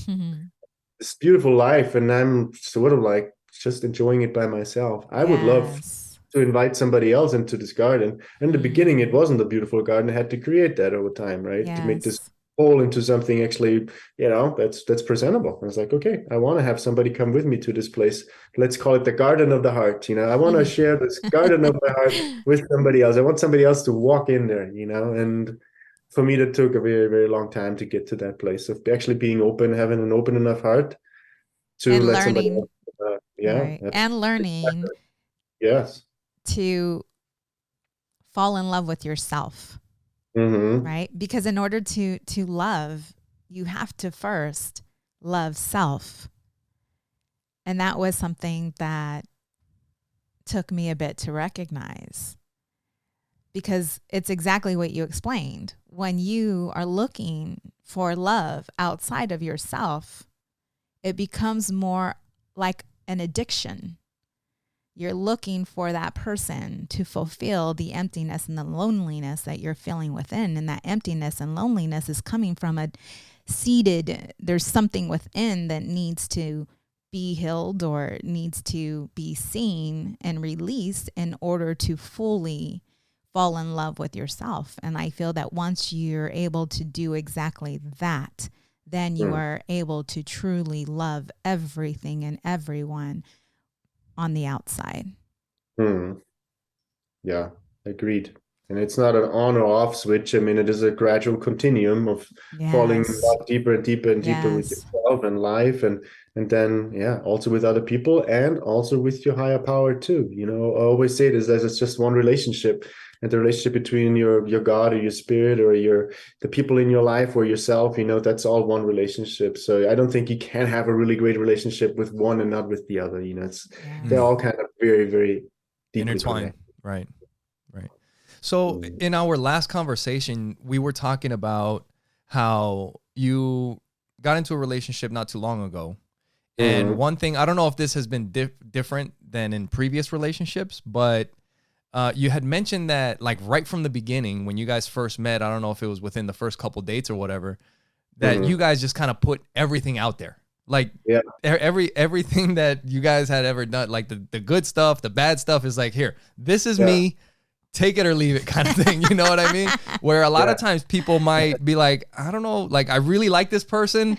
this beautiful life, and I'm sort of like just enjoying it by myself. I would love Yes. to invite somebody else into this garden. In the beginning, it Mm. wasn't a beautiful garden. I had to create that over time, right? To make this Yes. whole into something actually, you know, that's presentable. I was like, okay, I want to have somebody come with me to this place. Let's call it the garden of the heart. You know, I want to share this garden of the heart with somebody else. I want somebody else to walk in there, you know, and for me, that took a very, very long time to get to that place of actually being open, having an open enough heart to And let somebody learning, else. Yeah, right. that's And learning yes. to fall in love with yourself, Mm-hmm. right? Because in order to love, you have to first love self. And that was something that took me a bit to recognize, because it's exactly what you explained. When you are looking for love outside of yourself, it becomes more like an addiction. You're looking for that person to fulfill the emptiness and the loneliness that you're feeling within. And that emptiness and loneliness is coming from there's something within that needs to be healed or needs to be seen and released in order to fully fall in love with yourself. And I feel that once you're able to do exactly that, then you are able to truly love everything and everyone on the outside. Mm-hmm. Yeah, agreed. And it's not an on or off switch. I mean, it is a gradual continuum of falling in Yes. love deeper and deeper and deeper with Yes. yourself and life, and then yeah, also with other people, and also with your higher power too. You know, I always say this as it's just one relationship, and the relationship between your God or your spirit or the people in your life or yourself, you know, that's all one relationship. So I don't think you can have a really great relationship with one and not with the other. You know, they're Yes. all kind of very, very deeply Intertwined. connected. Right. Right. So in our last conversation, we were talking about how you got into a relationship not too long ago. And Mm-hmm. one thing, I don't know if this has been different than in previous relationships, but you had mentioned that like right from the beginning, when you guys first met, I don't know if it was within the first couple dates or whatever, that you Mm-hmm. guys just kind of put everything out there. Like Yeah. everything that you guys had ever done, like the good stuff, the bad stuff is like, here, this is Yeah. me, take it or leave it kind of thing. You know what I mean? Where a lot Yeah. of times people might be like, I don't know, like I really like this person.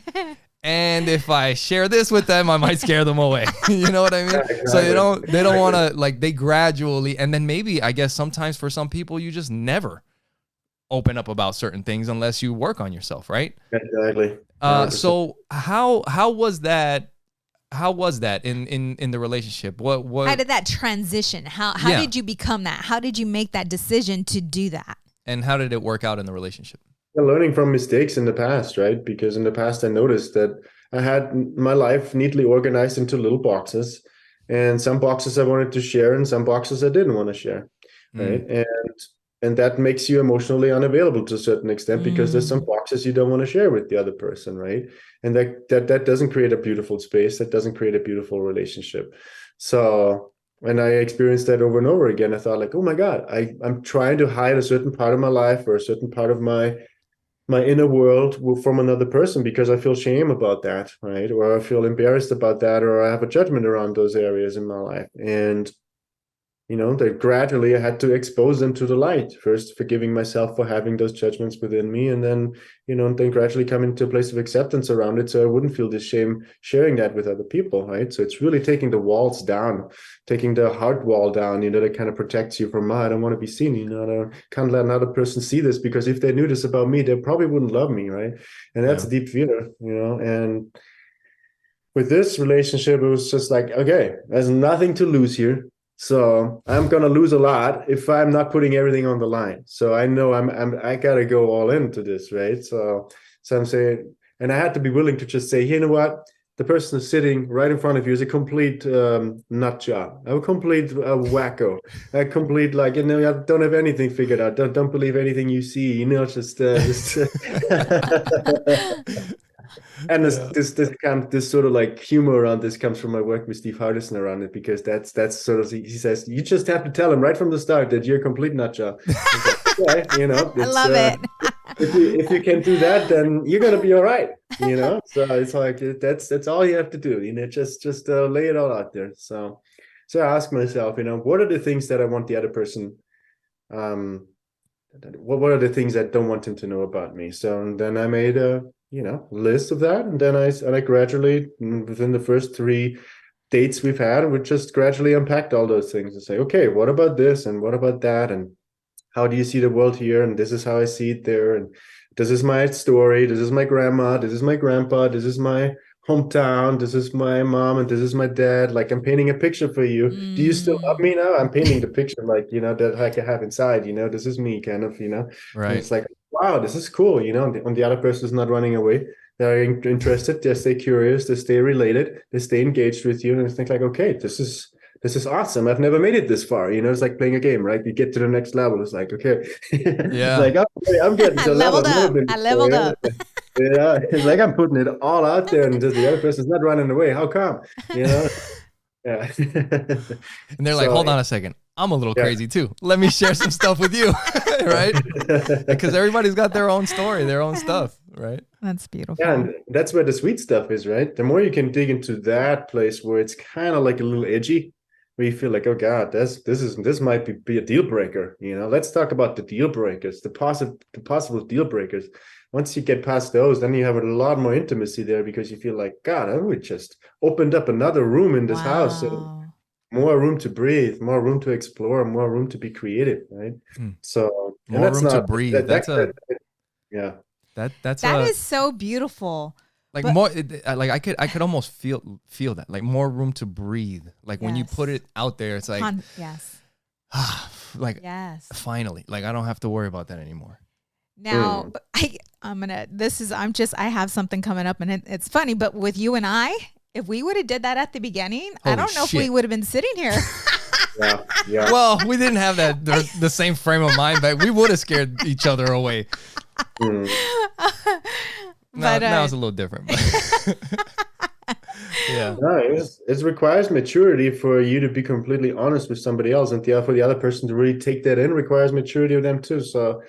And if I share this with them, I might scare them away. You know what I mean? Yeah, So they exactly. don't want Exactly. to, like, they gradually, and then maybe I guess sometimes for some people you just never open up about certain things unless you work on yourself, right? Exactly. 100%. So how was that? How was that in the relationship? How What? did that transition? How Yeah, did you become that? How did you make that decision to do that? and how did it work out in the relationship? Yeah, learning from mistakes in the past, right? Because in the past, I noticed that I had my life neatly organized into little boxes, and some boxes I wanted to share, and some boxes I didn't want to share, Mm, right? And that makes you emotionally unavailable to a certain extent, because there's some Mm. boxes you don't want to share with the other person, right? And that doesn't create a beautiful space. That doesn't create a beautiful relationship. So when I experienced that over and over again, I thought like, oh my God, I'm trying to hide a certain part of my life or a certain part of my inner world from another person because I feel shame about that, right? Or I feel embarrassed about that, or I have a judgment around those areas in my life. And that gradually I had to expose them to the light. First, forgiving myself for having those judgments within me, and then, then gradually coming to a place of acceptance around it, so I wouldn't feel this shame sharing that with other people, right? So it's really taking the walls down, taking the heart wall down, that kind of protects you from, I don't want to be seen, I can't let another person see this, because if they knew this about me, they probably wouldn't love me, right? And that's a deep fear, and with this relationship, it was just like, okay, there's nothing to lose here. So I'm gonna lose a lot if I'm not putting everything on the line. So I know I gotta go all into this, right? So I'm saying, and I had to be willing to just say, you know what? The person who's sitting right in front of you is a complete nut job, a complete wacko, a complete I don't have anything figured out. Don't believe anything you see. Just. And this sort of like humor around this comes from my work with Steve Hardison around it, because that's sort of, he says, you just have to tell him right from the start that you're a complete nutjob. Okay, I love it. if you can do that, then you're gonna be all right. So it's like that's all you have to do. Just lay it all out there. So I ask myself, what are the things that I want the other person, what are the things that I don't want him to know about me? So then I made a list of that, and then I gradually, within the first 3 dates we've had, we just gradually unpacked all those things and say, okay, what about this and what about that, and how do you see the world here, and this is how I see it there, and this is my story, this is my grandma, this is my grandpa, this is my hometown, this is my mom, and this is my dad. Like, I'm painting a picture for you. Do you still love me now? I'm painting the picture, that I can have inside, this is me, kind of, Right. And it's like, wow, this is cool, on the other person is not running away. They're interested, they stay curious, they stay related, they stay engaged with you, and I think like, okay, this is awesome. I've never made it this far. It's like playing a game, right? You get to the next level. It's like, okay. Yeah. It's like, I'm getting to leveled up. I leveled up. Yeah. It's like I'm putting it all out there, and just the other person's not running away. How come? Yeah. And they're like, hold on a second. I'm a little crazy too. Let me share some stuff with you. Right? Because everybody's got their own story, their own stuff. Right? That's beautiful. Yeah, and that's where the sweet stuff is, right? The more you can dig into that place where it's kind of like a little edgy, where you feel like, oh God, this might be a deal breaker. Let's talk about the deal breakers, the possible deal breakers. Once you get past those, then you have a lot more intimacy there, because you feel like, God, we just opened up another room in this house. So more room to breathe, more room to explore, more room to be creative, right? So more room to breathe. That is so beautiful. Like, more, like I could almost feel that, like, more room to breathe. Like, when you put it out there, it's like, like, finally, like, I don't have to worry about that anymore. Now, but I have something coming up, and it's funny, but with you and I, if we would have did that at the beginning, I don't know if we would have been sitting here. Yeah. Well, we didn't have the same frame of mind, but we would have scared each other away. Now it's a little different. But yeah. No, it requires maturity for you to be completely honest with somebody else, and for the other person to really take that in requires maturity of them too. So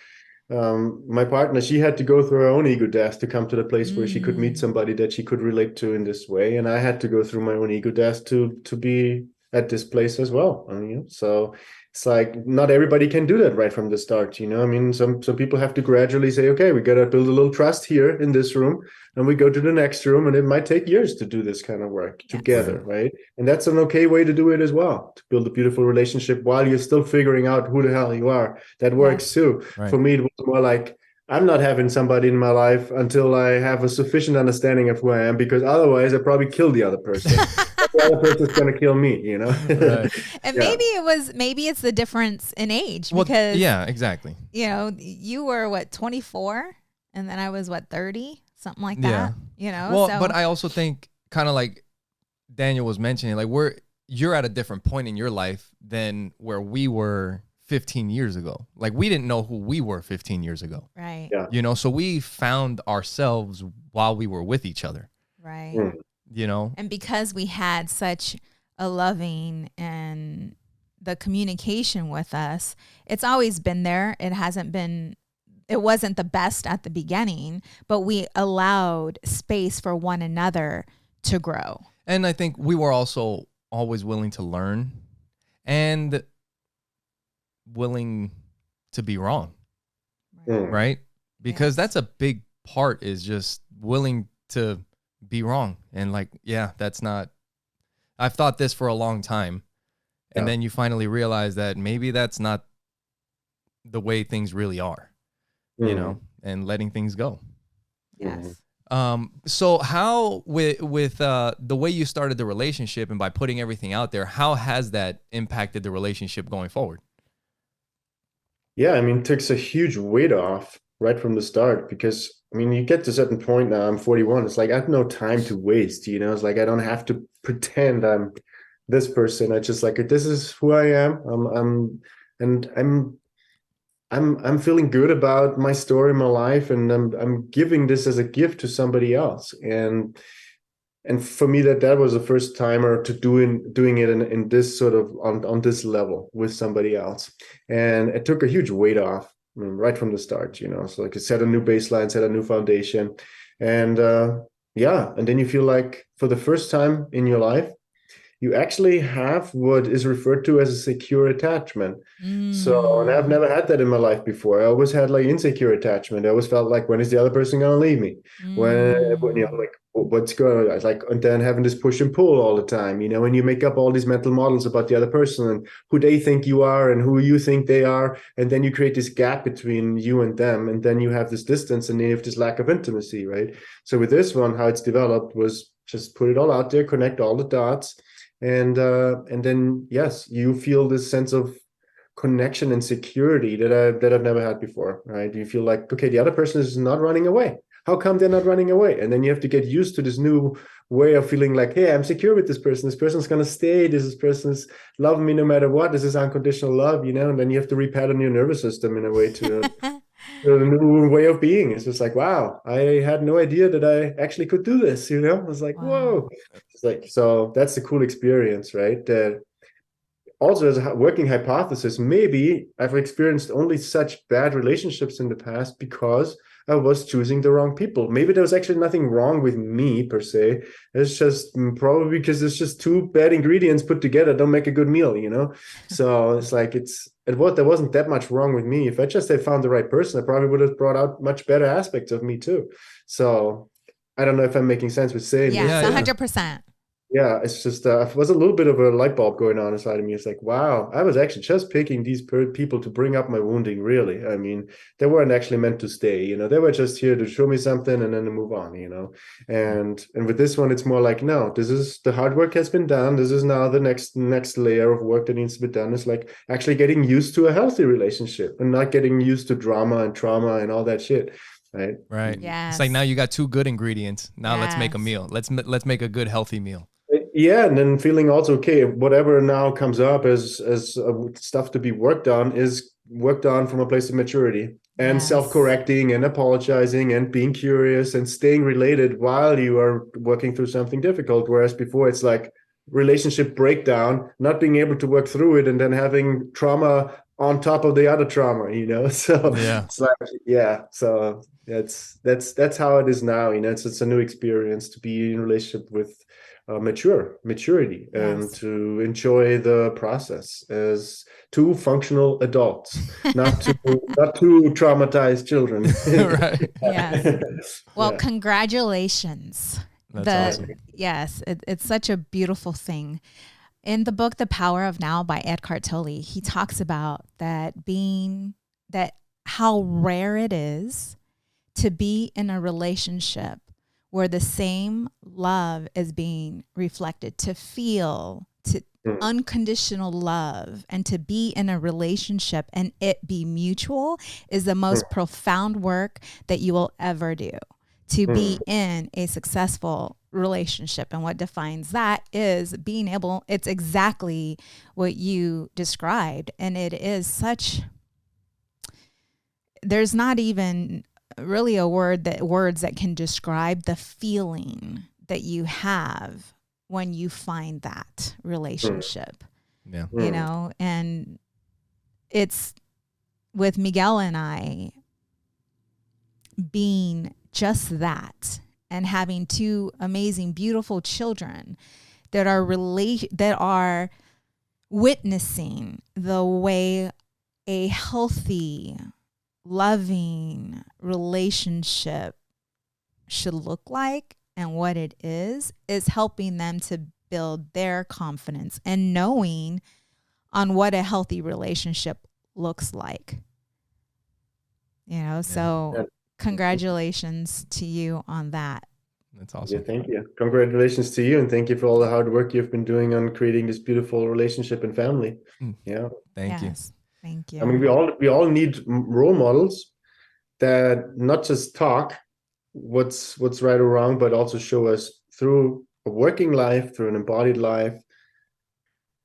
my partner, she had to go through her own ego death to come to the place where she could meet somebody that she could relate to in this way, and I had to go through my own ego death to be at this place as well. So it's like, not everybody can do that right from the start. Some people have to gradually say, okay, we got to build a little trust here in this room, and we go to the next room, and it might take years to do this kind of work together, right? And that's an okay way to do it as well, to build a beautiful relationship while you're still figuring out who the hell you are. That works too. Right. For me, it was more like, I'm not having somebody in my life until I have a sufficient understanding of who I am, because otherwise I probably kill the other person. The other person's going to kill me, Right. And maybe it's the difference in age, because exactly. You were 24, and then I was 30, something like that. Well, but I also think, kind of like Daniel was mentioning, like, you're at a different point in your life than where we were 15 years ago. Like, we didn't know who we were 15 years ago. Right. Yeah. So we found ourselves while we were with each other. Right. And because we had such a loving and the communication with us, it's always been there. It wasn't the best at the beginning, but we allowed space for one another to grow. And I think we were also always willing to learn and willing to be wrong, right? Because that's a big part, is just willing to be wrong. And like, that's not, I've thought this for a long time. And then you finally realize that maybe that's not the way things really are, you know, and letting things go. Yes. So how with the way you started the relationship and by putting everything out there, how has that impacted the relationship going forward? Yeah, I mean, it takes a huge weight off right from the start, because I mean, you get to a certain point now, I'm 41. It's like I have no time to waste, you know. It's like I don't have to pretend I'm this person. I just like, this is who I am. I'm feeling good about my story, my life, and I'm giving this as a gift to somebody else. And for me, that was the first timer to doing it in this sort of on this level with somebody else. And it took a huge weight off, I mean, right from the start, you know. So like, it set a new baseline, set a new foundation. And and then you feel like for the first time in your life, you actually have what is referred to as a secure attachment. So, and I've never had that in my life before. I always had like insecure attachment. I always felt like, when is the other person going to leave me? When you know, like, what's going on? Like, and then having this push and pull all the time, you know, when you make up all these mental models about the other person and who they think you are and who you think they are. And then you create this gap between you and them. And then you have this distance and you have this lack of intimacy, right? So with this one, how it's developed was just put it all out there, connect all the dots. And then, yes, you feel this sense of connection and security that I've never had before, right? You feel like, okay, the other person is not running away. How come they're not running away? And then you have to get used to this new way of feeling like, hey, I'm secure with this person. This person's going to stay. This person's loving me no matter what. This is unconditional love, you know? And then you have to repattern your nervous system in a way to a new way of being. It's just like, wow, I had no idea that I actually could do this, you know? I was like, whoa. It's like, so that's the cool experience, right? Also, as a working hypothesis, maybe I've experienced only such bad relationships in the past because I was choosing the wrong people. Maybe there was actually nothing wrong with me per se. It's just probably because it's just two bad ingredients put together don't make a good meal, you know? So it's like, there wasn't that much wrong with me. If I just had found the right person, I probably would have brought out much better aspects of me too. So I don't know if I'm making sense with saying this. Yes, 100%. Yeah, it's just it was a little bit of a light bulb going on inside of me. It's like, wow, I was actually just picking these people to bring up my wounding, really. I mean, they weren't actually meant to stay, you know. They were just here to show me something and then to move on, you know. And with this one, it's more like, no, this is the hard work has been done. This is now the next layer of work that needs to be done. It's like actually getting used to a healthy relationship and not getting used to drama and trauma and all that shit. Right. Yeah. It's like, now you got two good ingredients. Now let's make a meal. Let's make a good, healthy meal. Yeah, and then feeling also, okay, whatever now comes up as stuff to be worked on is worked on from a place of maturity and self-correcting and apologizing and being curious and staying related while you are working through something difficult. Whereas before it's like relationship breakdown, not being able to work through it, and then having trauma on top of the other trauma, you know? So it's like, so that's how it is now, you know. It's a new experience to be in a relationship with maturity and to enjoy the process as two functional adults, not two traumatized children. Right. Yes. Well, congratulations. That's awesome. Yes, it's such a beautiful thing. In the book, The Power of Now by Eckhart Tolle, he talks about how rare it is to be in a relationship where the same love is being reflected, to feel unconditional love, and to be in a relationship and it be mutual is the most profound work that you will ever do. To be in a successful relationship, and what defines that is being able, it's exactly what you described. And it is there's not even really words that can describe the feeling that you have when you find that relationship. Yeah. You know, and it's with Miguel and I being just that, and having two amazing, beautiful children that are witnessing the way a healthy, loving relationship should look like and what it is helping them to build their confidence and knowing on what a healthy relationship looks like. You know, so congratulations to you on that. That's awesome. Yeah, thank you. Congratulations to you, and thank you for all the hard work you've been doing on creating this beautiful relationship and family. Yeah. Thank you. Thank you. I mean, we all need role models that not just talk what's right or wrong, but also show us through a working life, through an embodied life,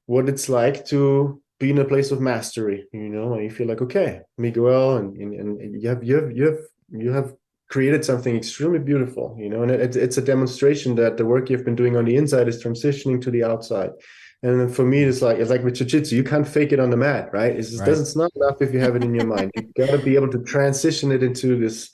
what it's like to be in a place of mastery. You know, and you feel like, okay, Miguel, and you have created something extremely beautiful. You know, and it's a demonstration that the work you've been doing on the inside is transitioning to the outside. And for me, it's like with jiu-jitsu, you can't fake it on the mat, right? It's not enough if you have it in your mind. You got to be able to transition it into this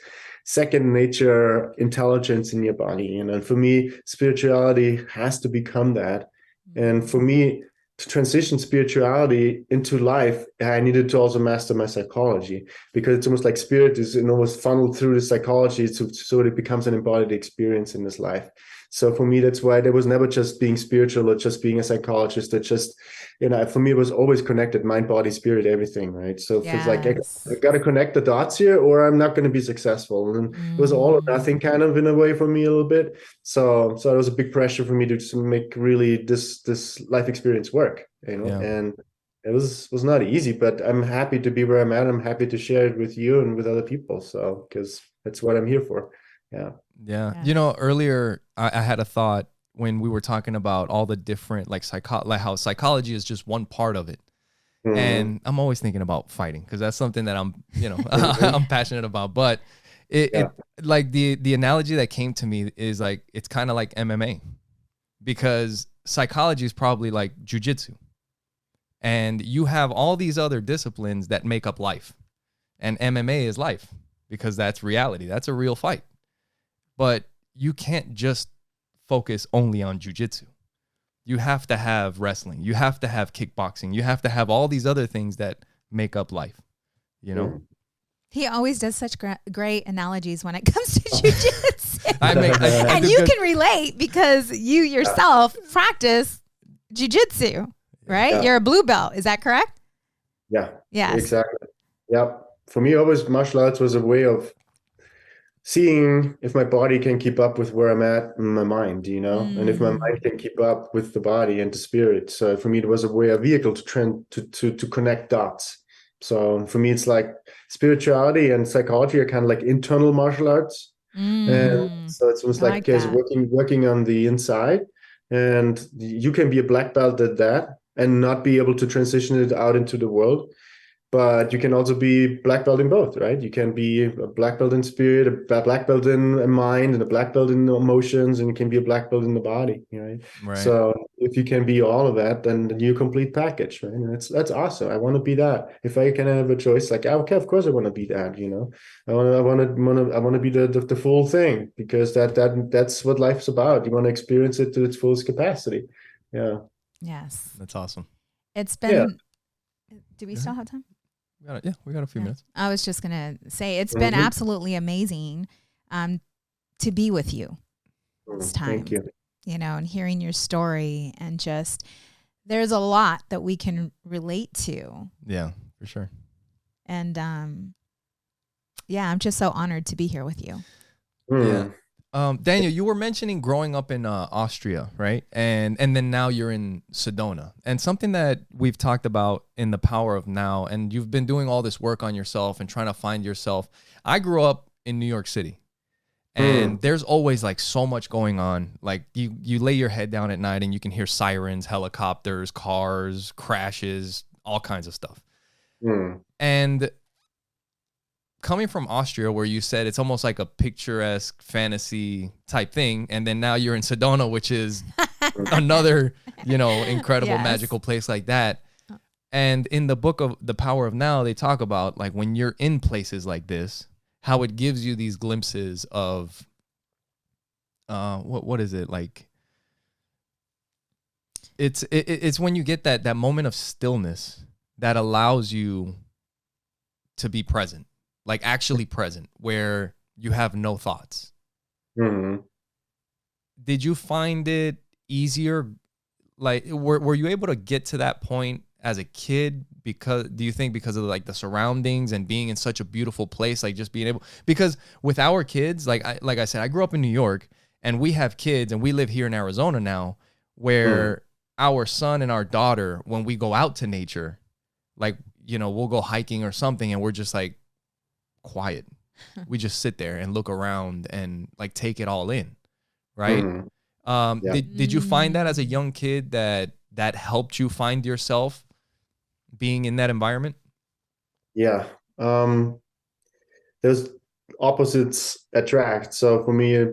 second nature intelligence in your body. And for me, spirituality has to become that. And for me, to transition spirituality into life, I needed to also master my psychology, because it's almost like spirit is almost funneled through the psychology so that it becomes an embodied experience in this life. So for me, that's why there was never just being spiritual or just being a psychologist. That just, you know, for me, it was always connected, mind, body, spirit, everything, right? So it's like, I got to connect the dots here or I'm not going to be successful. And it was all or nothing kind of in a way for me a little bit. So it was a big pressure for me to make really this life experience work, you know, and it was not easy, but I'm happy to be where I'm at. I'm happy to share it with you and with other people. So, because that's what I'm here for. Yeah. You know, earlier I had a thought when we were talking about all the different like how psychology is just one part of it. And I'm always thinking about fighting because that's something that I'm, you know, I'm passionate about. But it like the analogy that came to me is like, it's kind of like MMA, because psychology is probably like jiu-jitsu, and you have all these other disciplines that make up life, and MMA is life because that's reality. That's a real fight. But you can't just focus only on jiu-jitsu. You have to have wrestling. You have to have kickboxing. You have to have all these other things that make up life, you know? He always does such great analogies when it comes to jiu-jitsu. And you can relate because you yourself practice jiu-jitsu, right? Yeah. You're a blue belt. Is that correct? Yeah. Yes. Exactly. Yeah. For me, always martial arts was a way of seeing if my body can keep up with where I'm at in my mind, you know, and if my mind can keep up with the body and the spirit. So for me, it was a vehicle to connect dots. So for me, it's like spirituality and psychology are kind of like internal martial arts. And so it's almost like working on the inside, and you can be a black belt at that and not be able to transition it out into the world. But you can also be black belt in both, right? You can be a black belt in spirit, a black belt in mind, and a black belt in emotions, and you can be a black belt in the body, right? So if you can be all of that, then you're a complete package, right? And that's awesome. I want to be that. If I can have a choice, like, okay, of course I want to be that, you know. I want to be the full thing, because that's what life's about. You want to experience it to its fullest capacity. Yeah. Yes. That's awesome. It's been. Do we still have time? We got a few minutes. I was just going to say it's been absolutely amazing to be with you this time. Thank you. You know, and hearing your story, and just there's a lot that we can relate to. Yeah, for sure. And I'm just so honored to be here with you. Yeah. Daniel, you were mentioning growing up in Austria, right? And then now you're in Sedona. And something that we've talked about in the Power of Now, and you've been doing all this work on yourself and trying to find yourself. I grew up in New York City, and there's always like so much going on. Like you lay your head down at night and you can hear sirens, helicopters, cars, crashes, all kinds of stuff. And coming from Austria, where you said it's almost like a picturesque fantasy type thing, and then now you're in Sedona, which is another, incredible Yes. magical place like that. And in the book of The Power of Now, they talk about like when you're in places like this, how it gives you these glimpses of what is it like? It's when you get that moment of stillness that allows you to be present, like actually present, where you have no thoughts. Mm-hmm. Did you find it easier? Like, were you able to get to that point as a kid? Do you think because of like the surroundings and being in such a beautiful place, like just being able, because with our kids, like I said, I grew up in New York and we have kids and we live here in Arizona now where our son and our daughter, when we go out to nature, like, we'll go hiking or something and we're just like quiet. We just sit there and look around and like take it all in. Right. Yeah. Did you find that as a young kid that helped you find yourself being in that environment? Yeah. There's opposites attract. So for me,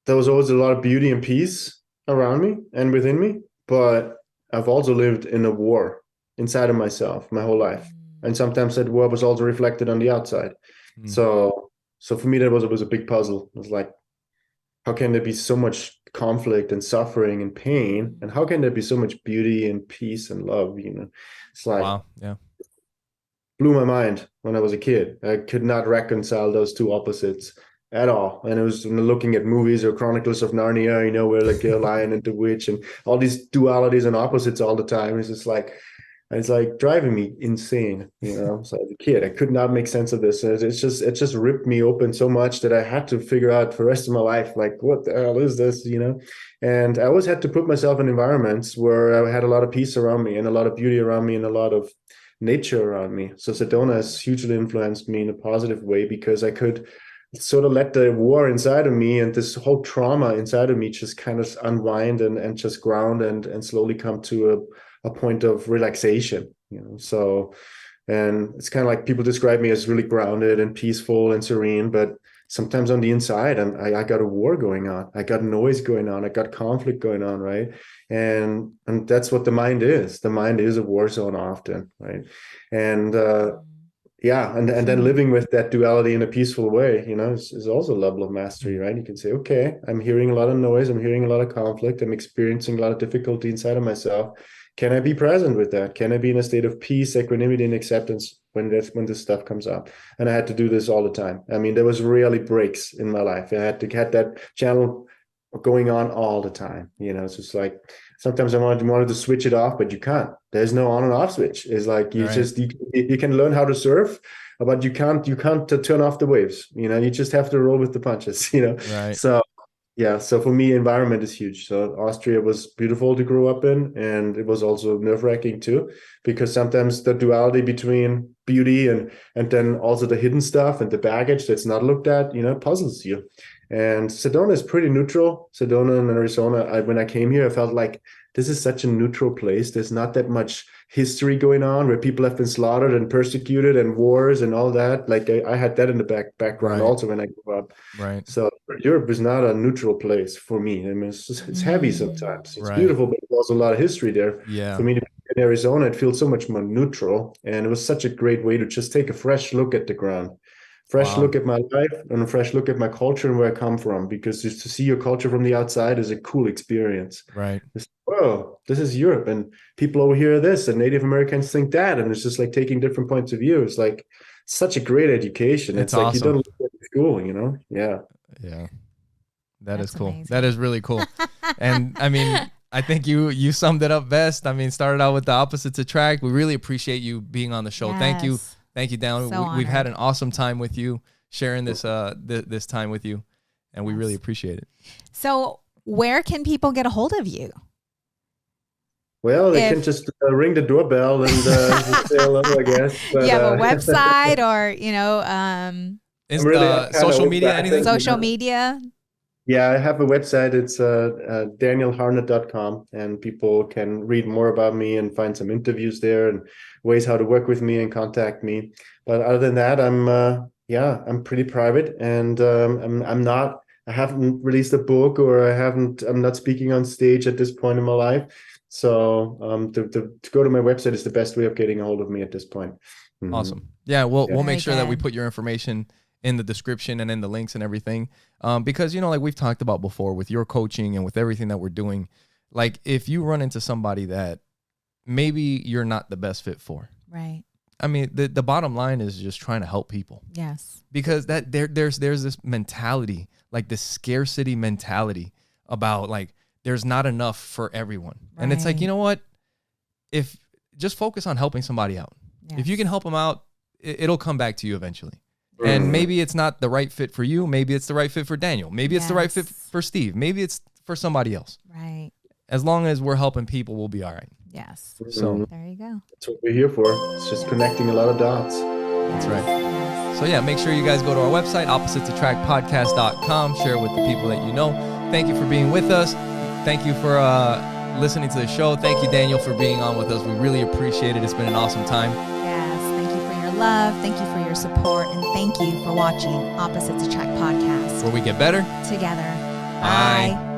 there was always a lot of beauty and peace around me and within me, but I've also lived in a war inside of myself my whole life. And sometimes that war was also reflected on the outside. So for me, that was a big puzzle. It was like, how can there be so much conflict and suffering and pain? And how can there be so much beauty and peace and love? It's like, wow. Yeah. Blew my mind when I was a kid. I could not reconcile those two opposites at all. And it was looking at movies or Chronicles of Narnia, where like a lion and the witch and all these dualities and opposites all the time. It's like driving me insane, So as a kid, I could not make sense of this. It just ripped me open so much that I had to figure out for the rest of my life, like, what the hell is this, And I always had to put myself in environments where I had a lot of peace around me and a lot of beauty around me and a lot of nature around me. So Sedona has hugely influenced me in a positive way because I could sort of let the war inside of me and this whole trauma inside of me just kind of unwind and just ground and slowly come to a point of relaxation, So, and it's kind of like people describe me as really grounded and peaceful and serene, but sometimes on the inside, I got a war going on. I got noise going on. I got conflict going on, right? And that's what the mind is. The mind is a war zone often, right? And and then living with that duality in a peaceful way, is also a level of mastery, right? You can say, okay, I'm hearing a lot of noise. I'm hearing a lot of conflict. I'm experiencing a lot of difficulty inside of myself. Can I be present with that? Can I be in a state of peace, equanimity, and acceptance when this stuff comes up? And I had to do this all the time. I mean, there was really breaks in my life. I had to get that channel going on all the time. It's just like sometimes I wanted to switch it off, but you can't. There's no on and off switch. It's like you can learn how to surf, but you can't turn off the waves. You just have to roll with the punches. Right. So for me, environment is huge. So Austria was beautiful to grow up in, and it was also nerve-wracking too, because sometimes the duality between beauty and then also the hidden stuff and the baggage that's not looked at, puzzles you. And Sedona is pretty neutral. Sedona and Arizona, when I came here, I felt like this is such a neutral place. There's not that much history going on where people have been slaughtered and persecuted and wars and all that. Like I had that in the background also when I grew up. Right. So Europe is not a neutral place for me. I mean, it's heavy sometimes. It's beautiful, but there's also a lot of history there. Yeah. For me to be in Arizona, it feels so much more neutral. And it was such a great way to just take a fresh look at the ground. Fresh look at my life and a fresh look at my culture and where I come from, because just to see your culture from the outside is a cool experience. Right. Whoa, this is Europe, and people over here are this, and Native Americans think that, and it's just like taking different points of view. It's like such a great education. It's like awesome. You don't look at school, Yeah. Yeah. That's cool. Amazing. That is really cool. And I mean, I think you summed it up best. I mean, started out with the opposites attract. We really appreciate you being on the show. Yes. Thank you, Dan. We've had an awesome time with you, sharing this this time with you, and we really appreciate it. So where can people get a hold of you? Well, they can just ring the doorbell and say hello, I guess. But, you have a website or, social media, anything? Social media? Yeah, I have a website. It's danielharner.com, and people can read more about me and find some interviews there and ways how to work with me and contact me. But other than that, I'm pretty private, and I'm not haven't released a book, or I'm not speaking on stage at this point in my life. So to go to my website is the best way of getting a hold of me at this point. Mm-hmm. Awesome. Yeah, we'll make sure that we good. put your information in the description and in the links and everything. Because, like we've talked about before with your coaching and with everything that we're doing, like if you run into somebody that maybe you're not the best fit for. Right. I mean, the bottom line is just trying to help people. Yes. Because that there's this mentality, like this scarcity mentality about like there's not enough for everyone. Right. And it's like, you know what? If just focus on helping somebody out. Yes. If you can help them out, it'll come back to you eventually. And maybe it's not the right fit for you. Maybe it's the right fit for Daniel. Maybe it's the right fit for Steve. Maybe it's for somebody else. Right. As long as we're helping people, we'll be all right. Yes. So there you go. That's what we're here for. It's just connecting a lot of dots. That's right. Yes. So yeah, make sure you guys go to our website, oppositesattractpodcast.com. Share with the people that you know. Thank you for being with us. Thank you for listening to the show. Thank you, Daniel, for being on with us. We really appreciate it. It's been an awesome time. Yes. Thank you for your love. Thank you for your support. And thank you for watching Opposites Attract Podcast. Where we get better together. Bye.